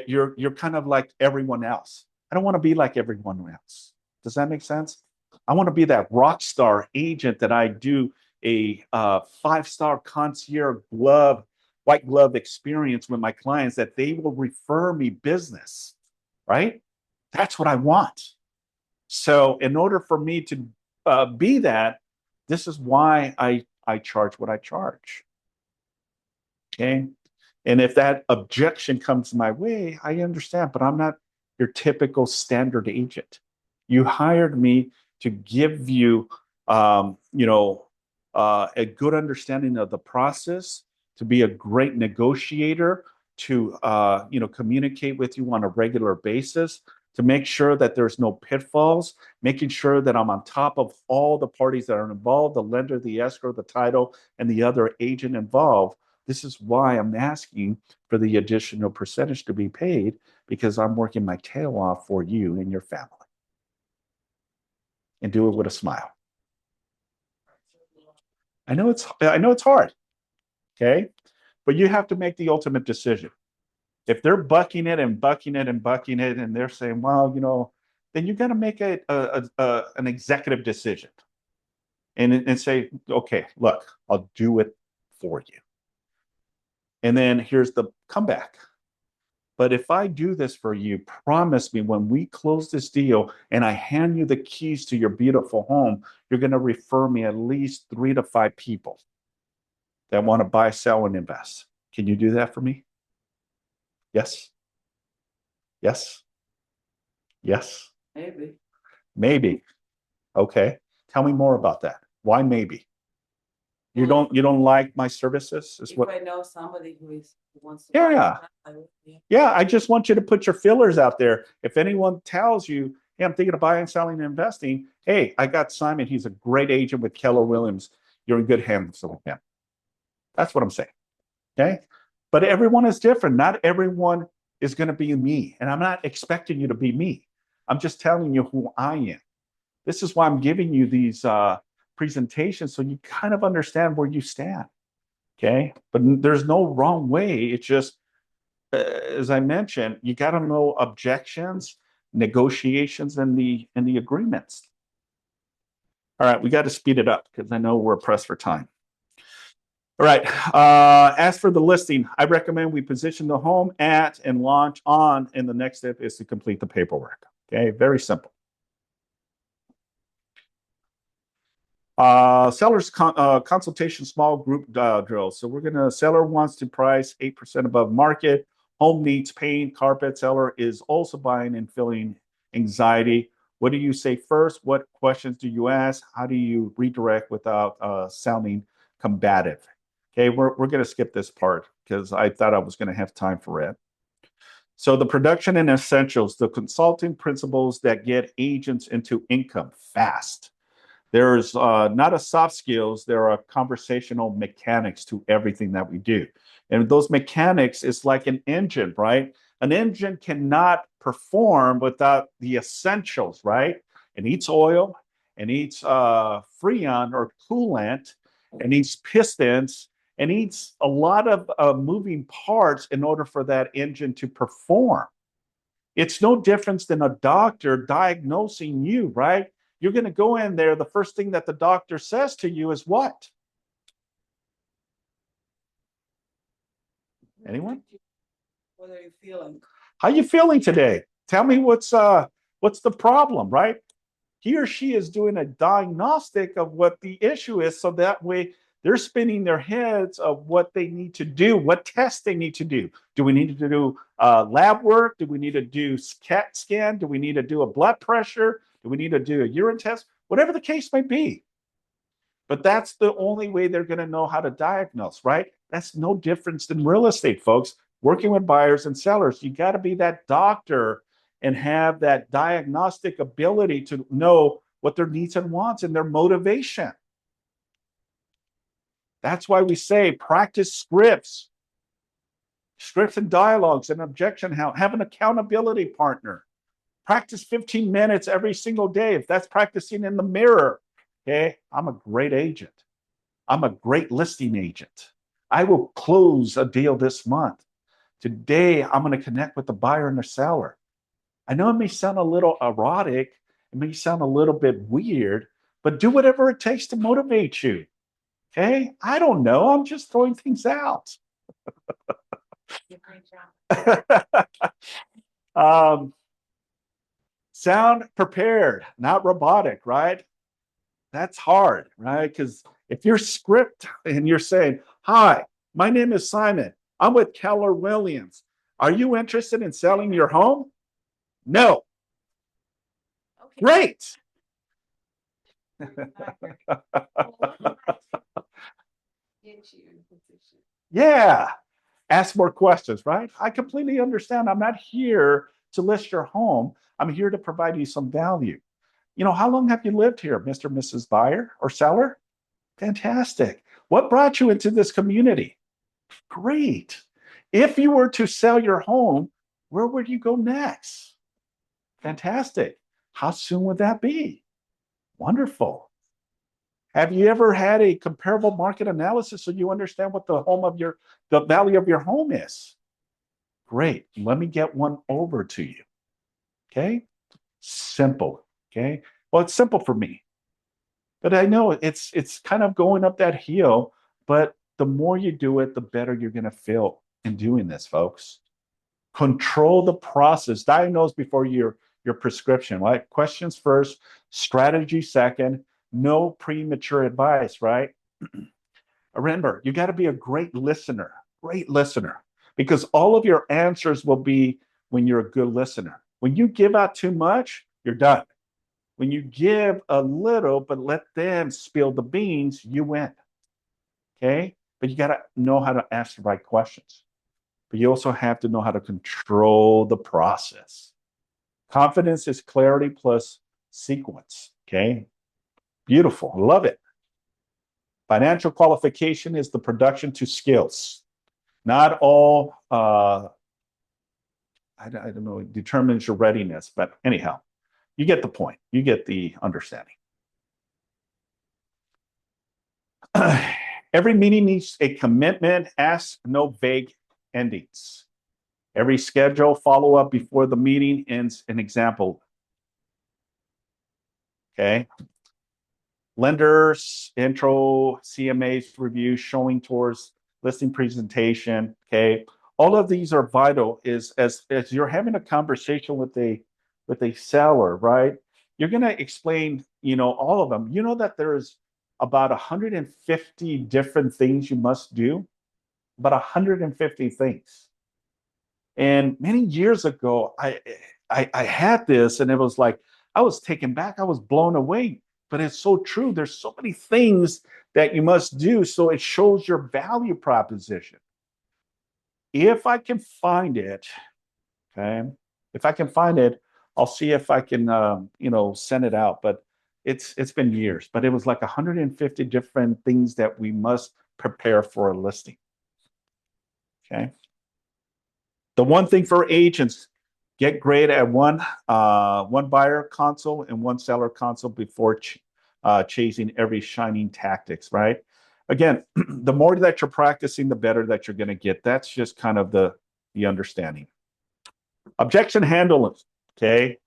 you're kind of like everyone else. I don't want to be like everyone else. Does that make sense? I want to be that rock star agent that I do a 5-star concierge white glove experience with my clients, that they will refer me business, right? That's what I want. So in order for me to be that, this is why I charge what I charge. Okay. And if that objection comes my way, I understand, but I'm not your typical standard agent. You hired me to give you, a good understanding of the process, to be a great negotiator, to, communicate with you on a regular basis, to make sure that there's no pitfalls, making sure that I'm on top of all the parties that are involved, the lender, the escrow, the title, and the other agent involved, This is why I'm asking for the additional percentage to be paid, because I'm working my tail off for you and your family. And do it with a smile. I know it's hard. Okay. But you have to make the ultimate decision. If they're bucking it and bucking it and bucking it, and they're saying, well, then you got to make an executive decision and say, okay, look, I'll do it for you. And then here's the comeback. But if I do this for you, promise me when we close this deal and I hand you the keys to your beautiful home, you're going to refer me at least 3 to 5 people that want to buy, sell, and invest. Can you do that for me? Yes. Yes. Yes. Maybe. Maybe. Okay. Tell me more about that. Why maybe? You don't like my services? Is If what I know somebody who wants to. Yeah. Yeah, I just want you to put your fillers out there. If anyone tells you, hey, I'm thinking of buying, selling, and investing, hey, I got Simon. He's a great agent with Keller Williams. You're in good hands with him. That's what I'm saying. Okay. But everyone is different. Not everyone is going to be me. And I'm not expecting you to be me. I'm just telling you who I am. This is why I'm giving you these presentations, so you kind of understand where you stand. Okay. But there's no wrong way. It's just, as I mentioned, you got to know objections, negotiations, and the agreements. All right, we got to speed it up because I know we're pressed for time. All right. As for the listing, I recommend we position the home at and launch on, and the next step is to complete the paperwork. Okay, very simple. Seller's consultation small group drill. So seller wants to price 8% above market. Home needs paint, carpet. Seller is also buying and feeling anxiety. What do you say first? What questions do you ask? How do you redirect without sounding combative? Okay, we're going to skip this part because I thought I was going to have time for it. So the production and essentials, the consulting principles that get agents into income fast. There's not a soft skills, there are conversational mechanics to everything that we do. And those mechanics is like an engine, right? An engine cannot perform without the essentials, right? It needs oil, it needs freon or coolant, it needs pistons, it needs a lot of moving parts in order for that engine to perform. It's no difference than a doctor diagnosing you, right? You're going to go in there. The first thing that the doctor says to you is what? Anyone? What are you feeling? How you feeling today? Tell me what's the problem, right? He or she is doing a diagnostic of what the issue is, so that way they're spinning their heads of what they need to do, what tests they need to do. Do we need to do lab work? Do we need to do CAT scan? Do we need to do a blood pressure? Do we need to do a urine test? Whatever the case may be. But that's the only way they're going to know how to diagnose, right? That's no difference than real estate, folks. Working with buyers and sellers, you got to be that doctor and have that diagnostic ability to know what their needs and wants and their motivation. That's why we say practice scripts and dialogues and objection. Have an accountability partner. Practice 15 minutes every single day. If that's practicing in the mirror, okay, I'm a great agent. I'm a great listing agent. I will close a deal this month. Today, I'm going to connect with the buyer and the seller. I know it may sound a little erotic, it may sound a little bit weird, but do whatever it takes to motivate you. Okay? I don't know. I'm just throwing things out. Great job. Sound prepared, not robotic, right? That's hard, right? Because if you're script and you're saying, hi, my name is Simon. I'm with Keller Williams. Are you interested in selling your home? No. Okay. Great. Get you in position. Yeah. Ask more questions, right? I completely understand. I'm not here to list your home. I'm here to provide you some value. How long have you lived here, Mr. and Mrs. Buyer or seller? Fantastic. What brought you into this community? Great. If you were to sell your home, where would you go next? Fantastic. How soon would that be? Wonderful. Have you ever had a comparable market analysis so you understand what the value of your home is? Great. Let me get one over to you. Okay. Simple. Okay. Well, it's simple for me, but I know it's kind of going up that hill, but the more you do it, the better you're going to feel in doing this, folks. Control the process. Diagnose before your prescription, right? Questions first, strategy second, no premature advice, right? Remember, you got to be a great listener, because all of your answers will be when you're a good listener. When you give out too much, you're done. When you give a little, but let them spill the beans, you win. Okay? But you got to know how to ask the right questions. But you also have to know how to control the process. Confidence is clarity plus sequence. Okay? Beautiful. Love it. Financial qualification is the production to skills. Not all, I don't know, determines your readiness, but anyhow, you get the point. You get the understanding. Every meeting needs a commitment. Ask no vague endings. Every schedule follow-up before the meeting ends an example. Okay. Lenders, intro, CMAs review, showing tours, listing presentation. Okay. All of these are vital is as you're having a conversation with a seller, right? You're going to explain, all of them. You know that there's about 150 different things you must do, about 150 things. And many years ago, I had this, and it was like I was taken back. I was blown away. But it's so true. There's so many things that you must do, so it shows your value proposition. If I can find it, okay. If I can find it, I'll see if I can, send it out. But it's been years. But it was like 150 different things that we must prepare for a listing. Okay. The one thing for agents, get great at one buyer console and one seller console before chasing every shining tactics, right? Again, the more that you're practicing, the better that you're going to get. That's just kind of the understanding. Objection handling, okay?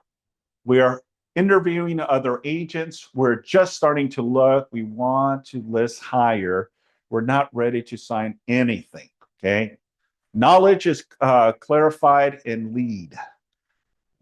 We are interviewing other agents. We're just starting to look. We want to list higher. We're not ready to sign anything, okay? Knowledge is clarified and lead.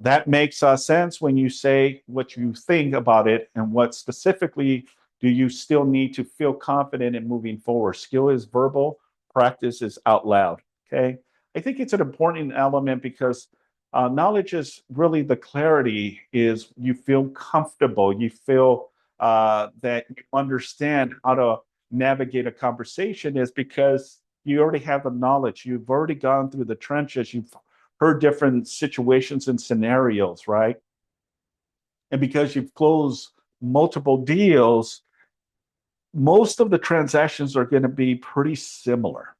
That makes sense when you say what you think about it and what specifically do you still need to feel confident in moving forward. Skill is verbal, practice is out loud. Okay. I think it's an important element because knowledge is really the clarity is you feel comfortable. You feel that you understand how to navigate a conversation is because you already have the knowledge. You've already gone through the trenches. You've heard different situations and scenarios, right? And because you've closed multiple deals, most of the transactions are going to be pretty similar.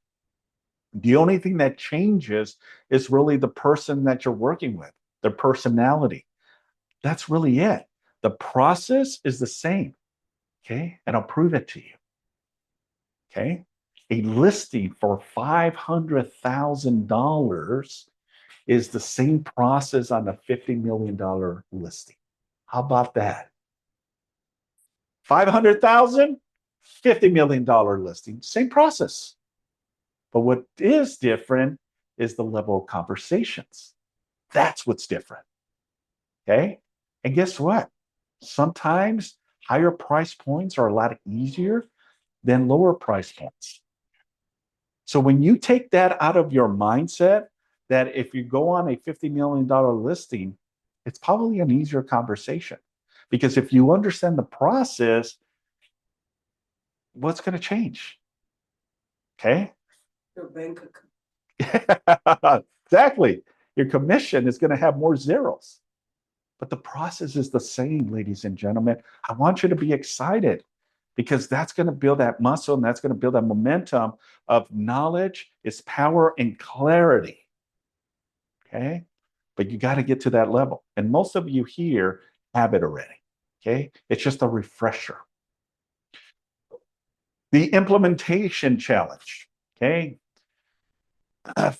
The only thing that changes is really the person that you're working with, their personality. That's really it. The process is the same. Okay. And I'll prove it to you. Okay. A listing for $500,000 is the same process on a $50 million listing. How about that? 500,000, $50 million listing, same process. But what is different is the level of conversations. That's what's different. Okay. And guess what? Sometimes higher price points are a lot easier than lower price points. So when you take that out of your mindset, that if you go on a $50 million listing, it's probably an easier conversation. Because if you understand the process, what's going to change? Okay. Your bank account. Exactly. Your commission is going to have more zeros. But the process is the same, ladies and gentlemen. I want you to be excited. because that's going to build that muscle and that's going to build that momentum of knowledge is power and clarity. Okay. But you got to get to that level. And most of you here have it already. Okay. It's just a refresher. The implementation challenge. Okay.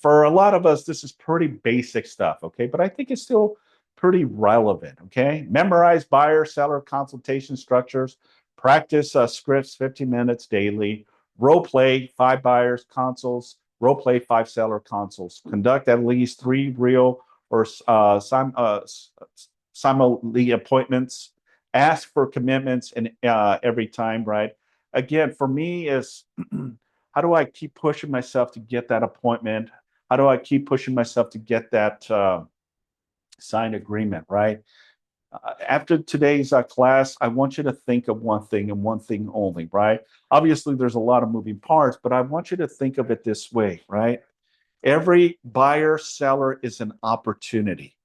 For a lot of us, this is pretty basic stuff. Okay. But I think it's still pretty relevant. Okay. Memorize buyer seller consultation structures, practice scripts 15 minutes daily, role play 5 buyers consults, role play 5 seller consults, conduct at least 3 real or simultaneous appointments, ask for commitments and every time, right? Again, for me is how do I keep pushing myself to get that appointment? How do I keep pushing myself to get that signed agreement, right? After today's class, I want you to think of one thing and one thing only, right? Obviously, there's a lot of moving parts, but I want you to think of it this way, right? Every buyer seller is an opportunity.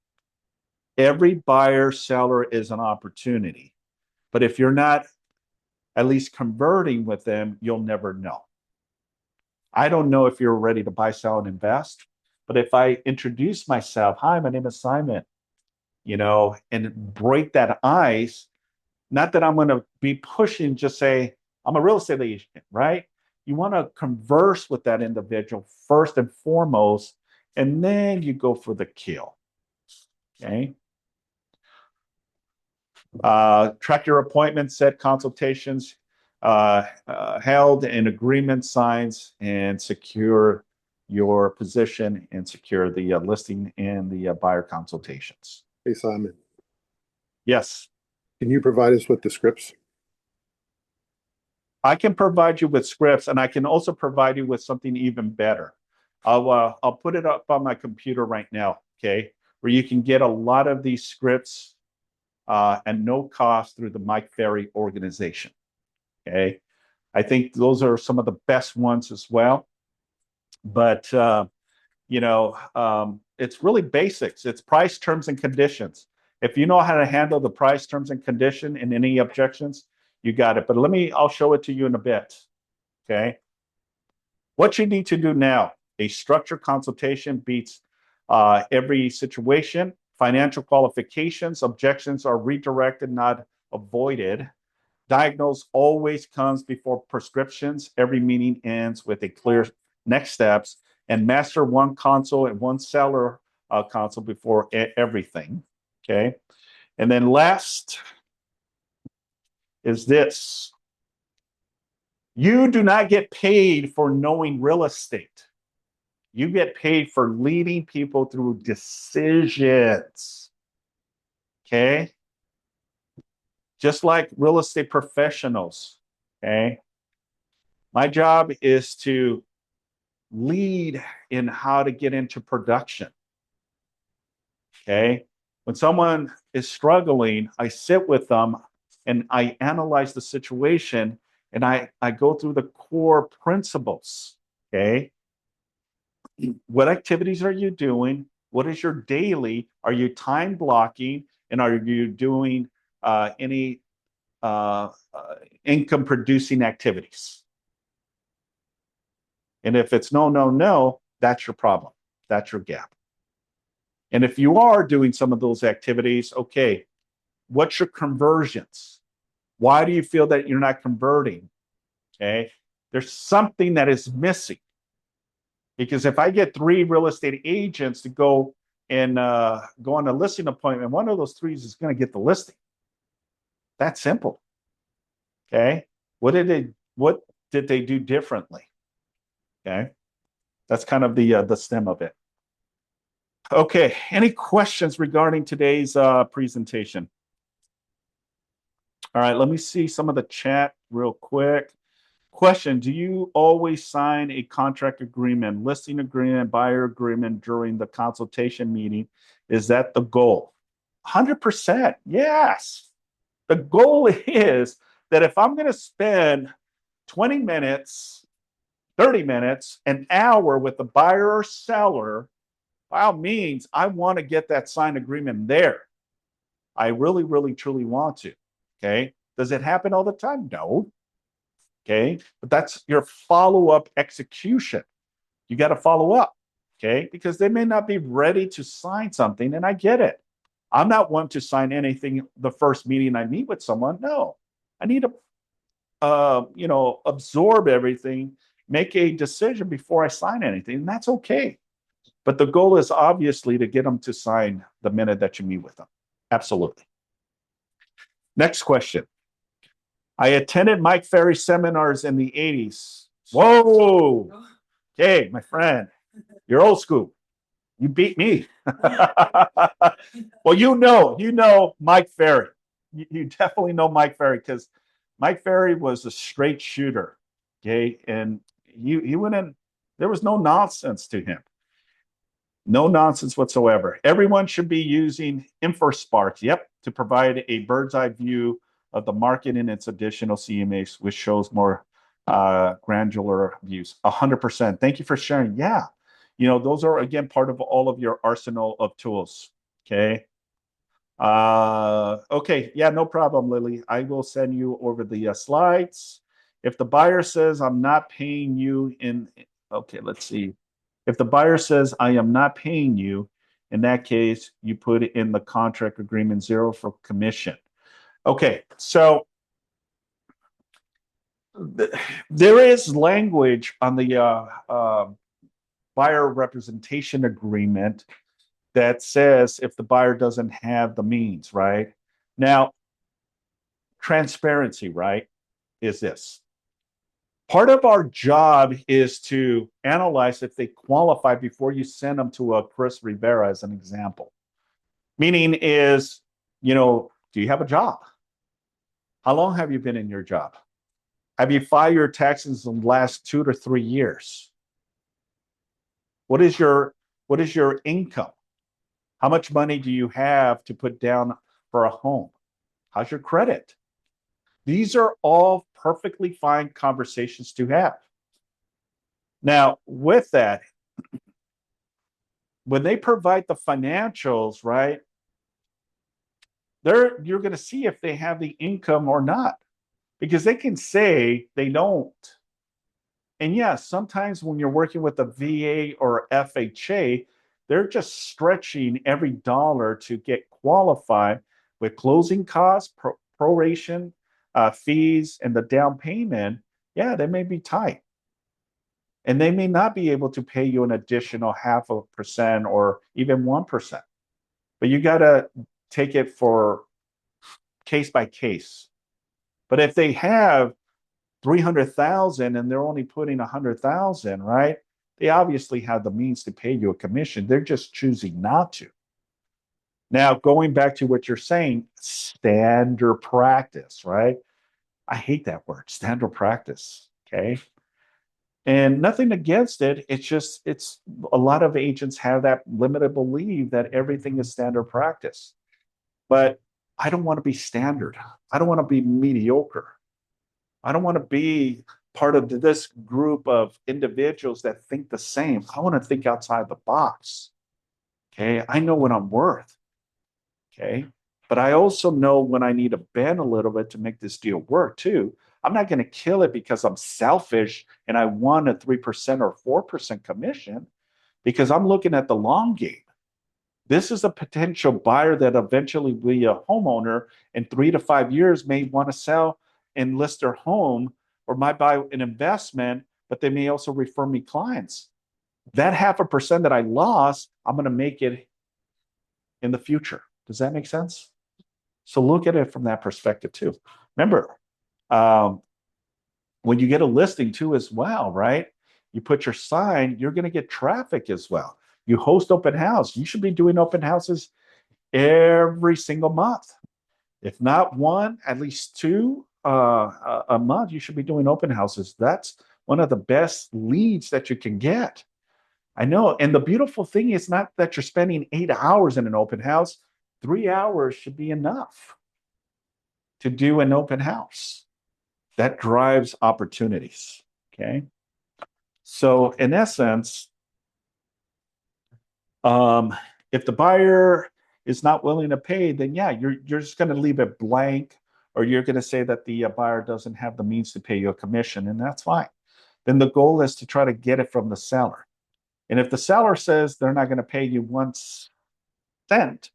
Every buyer seller is an opportunity. But if you're not at least converting with them, you'll never know. I don't know if you're ready to buy, sell, and invest, but if I introduce myself, hi, my name is Simon, and break that ice, not that I'm going to be pushing, just say, I'm a real estate agent, right? You want to converse with that individual first and foremost, and then you go for the kill. Okay. Track your appointments, set consultations held, and agreement signs, and secure your position and secure the listing and the buyer consultations. Hey, Simon, Yes. can you provide us with the scripts? I can provide you with scripts, and I can also provide you with something even better. I'll put it up on my computer right now, okay, where you can get a lot of these scripts at no cost through the Mike Ferry organization. Okay, I think those are some of the best ones as well. But it's really basics. It's price, terms, and conditions. If you know how to handle the price, terms, and condition, and any objections, you got it. But I'll show it to you in a bit. Okay. What you need to do now: a structured consultation beats every situation. Financial qualifications, objections are redirected, not avoided. Diagnose always comes before prescriptions. Every meeting ends with a clear next steps, and master one console and one seller console before everything. Okay. And then last is this. You do not get paid for knowing real estate. You get paid for leading people through decisions. Okay. Just like real estate professionals. Okay. My job is to lead in how to get into production. Okay. When someone is struggling, I sit with them and I analyze the situation and I go through the core principles. Okay. What activities are you doing? What is your daily? Are you time blocking? And are you doing any income producing activities? And if it's no, that's your problem. That's your gap. And if you are doing some of those activities, okay, what's your conversions? Why do you feel that you're not converting? Okay, there's something that is missing. Because if I get 3 real estate agents to go and go on a listing appointment, one of those 3 is going to get the listing. That's simple. Okay, what did they do differently? Okay, that's kind of the stem of it. Okay, any questions regarding today's presentation? All right, let me see some of the chat real quick. Question: do you always sign a contract agreement, listing agreement, buyer agreement during the consultation meeting? Is that the goal? 100%. Yes. The goal is that if I'm going to spend 20 minutes, 30 minutes, an hour with the buyer or seller, by all means, I want to get that signed agreement there. I really, really, truly want to. Okay. Does it happen all the time? No. Okay. But that's your follow-up execution. You got to follow up. Okay. Because they may not be ready to sign something. And I get it. I'm not one to sign anything the first meeting I meet with someone. No, I need to, absorb everything, make a decision before I sign anything. And that's okay. But the goal is obviously to get them to sign the minute that you meet with them. Absolutely. Next question. I attended Mike Ferry seminars in the 80s. Whoa. Okay, my friend, you're old school. You beat me. Well, you know Mike Ferry. You definitely know Mike Ferry because Mike Ferry was a straight shooter. Okay. And he went in, there was no nonsense to him. No nonsense whatsoever. Everyone should be using InfoSpark, to provide a bird's eye view of the market and its additional CMAs, which shows more granular views. 100%. Thank you for sharing. Yeah. Those are, again, part of all of your arsenal of tools. Okay. Okay. Yeah, no problem, Lily. I will send you over the slides. If the buyer says, I'm not paying you okay, let's see. If the buyer says, I am not paying you, in that case, you put in the contract agreement 0 for commission. Okay, so there is language on the buyer representation agreement that says if the buyer doesn't have the means, right? Now, transparency, right, is this. Part of our job is to analyze if they qualify before you send them to a Chris Rivera, as an example. Meaning is, do you have a job? How long have you been in your job? Have you filed your taxes in the last 2 to 3 years? What is your income? How much money do you have to put down for a home? How's your credit? These are all perfectly fine conversations to have. Now, with that, when they provide the financials, right, you're going to see if they have the income or not, because they can say they don't. And yes, sometimes when you're working with a VA or FHA, they're just stretching every dollar to get qualified with closing costs, proration, fees, and the down payment. Yeah, they may be tight. And they may not be able to pay you an additional 0.5% or even 1%. But you got to take it for case by case. But if they have 300,000 and they're only putting 100,000, right? They obviously have the means to pay you a commission. They're just choosing not to. Now, going back to what you're saying, standard practice, right? I hate that word, standard practice. Okay. And nothing against it. It's a lot of agents have that limited belief that everything is standard practice. But I don't want to be standard. I don't want to be mediocre. I don't want to be part of this group of individuals that think the same. I want to think outside the box. Okay. I know what I'm worth. Okay. But I also know when I need to bend a little bit to make this deal work too. I'm not going to kill it because I'm selfish and I want a 3% or 4% commission, because I'm looking at the long game. This is a potential buyer that eventually will be a homeowner in 3 to 5 years, may want to sell and list their home, or might buy an investment, but they may also refer me clients. That 0.5% that I lost, I'm going to make it in the future. Does that make sense? So look at it from that perspective too. Remember, when you get a listing too as well, right? You put your sign, you're going to get traffic as well. You host open house. You should be doing open houses every single month. If not one, at least 2 a month, you should be doing open houses. That's one of the best leads that you can get. I know. And the beautiful thing is not that you're spending 8 hours in an open house. 3 hours should be enough to do an open house. That drives opportunities. Okay. So in essence, if the buyer is not willing to pay, then yeah, you're just going to leave it blank, or you're going to say that the buyer doesn't have the means to pay you a commission, and that's fine. Then the goal is to try to get it from the seller. And if the seller says they're not going to pay you 1 cent,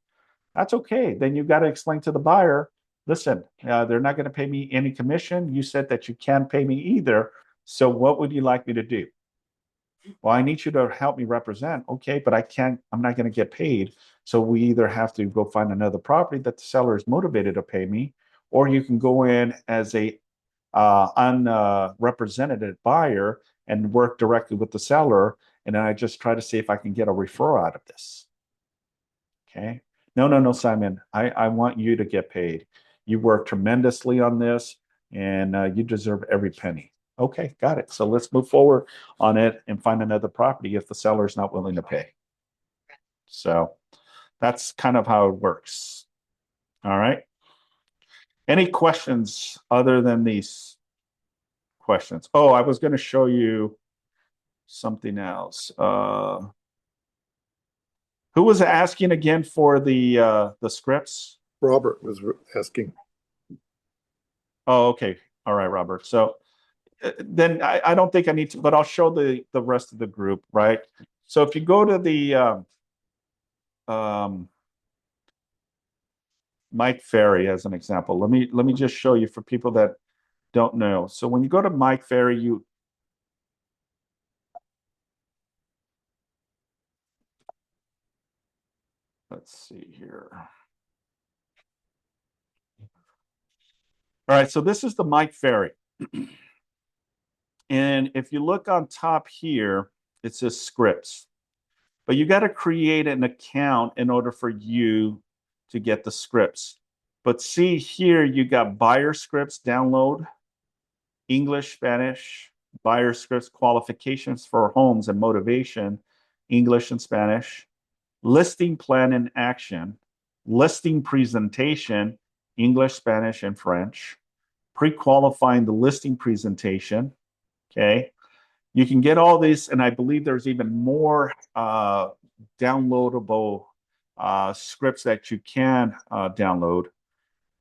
that's okay. Then you got to explain to the buyer, listen, they're not going to pay me any commission. You said that you can't pay me either. So what would you like me to do? Well, I need you to help me represent. Okay, but I'm not going to get paid. So we either have to go find another property that the seller is motivated to pay me, or you can go in as a unrepresented buyer and work directly with the seller. And then I just try to see if I can get a referral out of this. Okay. No, Simon, I want you to get paid. You worked tremendously on this, and you deserve every penny. Okay, got it. So let's move forward on it and find another property if the seller is not willing to pay. So that's kind of how it works. All right. Any questions other than these questions? Oh, I was going to show you something else. Who was asking again for the scripts? Robert was asking. Oh, okay. All right, Robert. So then I don't think I need to, but I'll show the rest of the group, right? So if you go to the Mike Ferry as an example, let me just show you for people that don't know. So when you go to Mike Ferry, let's see here. All right, so this is the Mike Ferry. And if you look on top here, it says scripts. But you got to create an account in order for you to get the scripts. But see here, you got buyer scripts, download, English, Spanish, buyer scripts, qualifications for homes and motivation, English and Spanish, listing plan in action, listing presentation, English, Spanish, and French, pre-qualifying the listing presentation. Okay. You can get all these, and I believe there's even more downloadable scripts that you can download.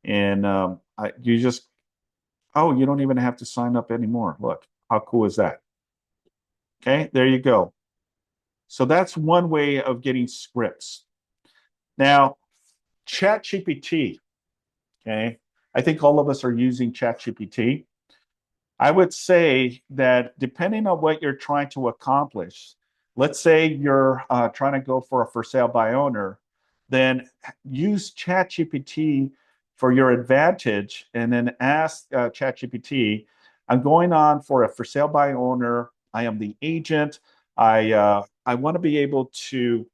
And you just, oh, you don't even have to sign up anymore. Look, how cool is that? Okay, there you go. So that's one way of getting scripts. Now, ChatGPT, okay, I think all of us are using ChatGPT. I would say that depending on what you're trying to accomplish, let's say you're trying to go for a for sale by owner, then use ChatGPT for your advantage, and then ask ChatGPT, I'm going on for a for sale by owner. I am the agent. I want to be able to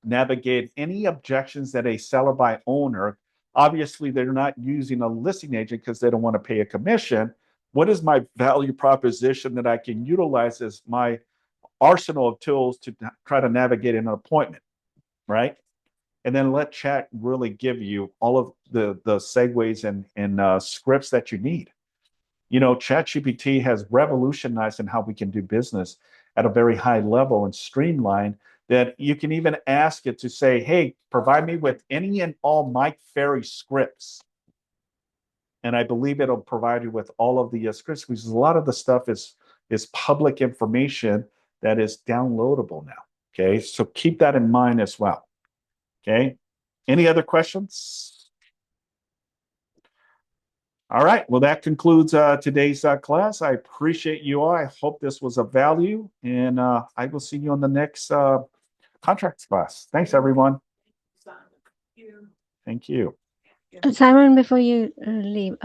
navigate any objections that a seller by owner, obviously they're not using a listing agent because they don't want to pay a commission. What is my value proposition that I can utilize as my arsenal of tools to try to navigate an appointment, right? And then let chat really give you all of the segues and scripts that you need. You know, ChatGPT has revolutionized in how we can do business at a very high level and streamlined, that you can even ask it to say, hey, provide me with any and all Mike Ferry scripts. And I believe it'll provide you with all of the scripts, because a lot of the stuff is public information that is downloadable now. Okay, so keep that in mind as well. Okay, any other questions? All right, well, that concludes today's class. I appreciate you all. I hope this was of value, and I will see you on the next contracts class. Thanks, everyone. Thank you. Simon, before you leave,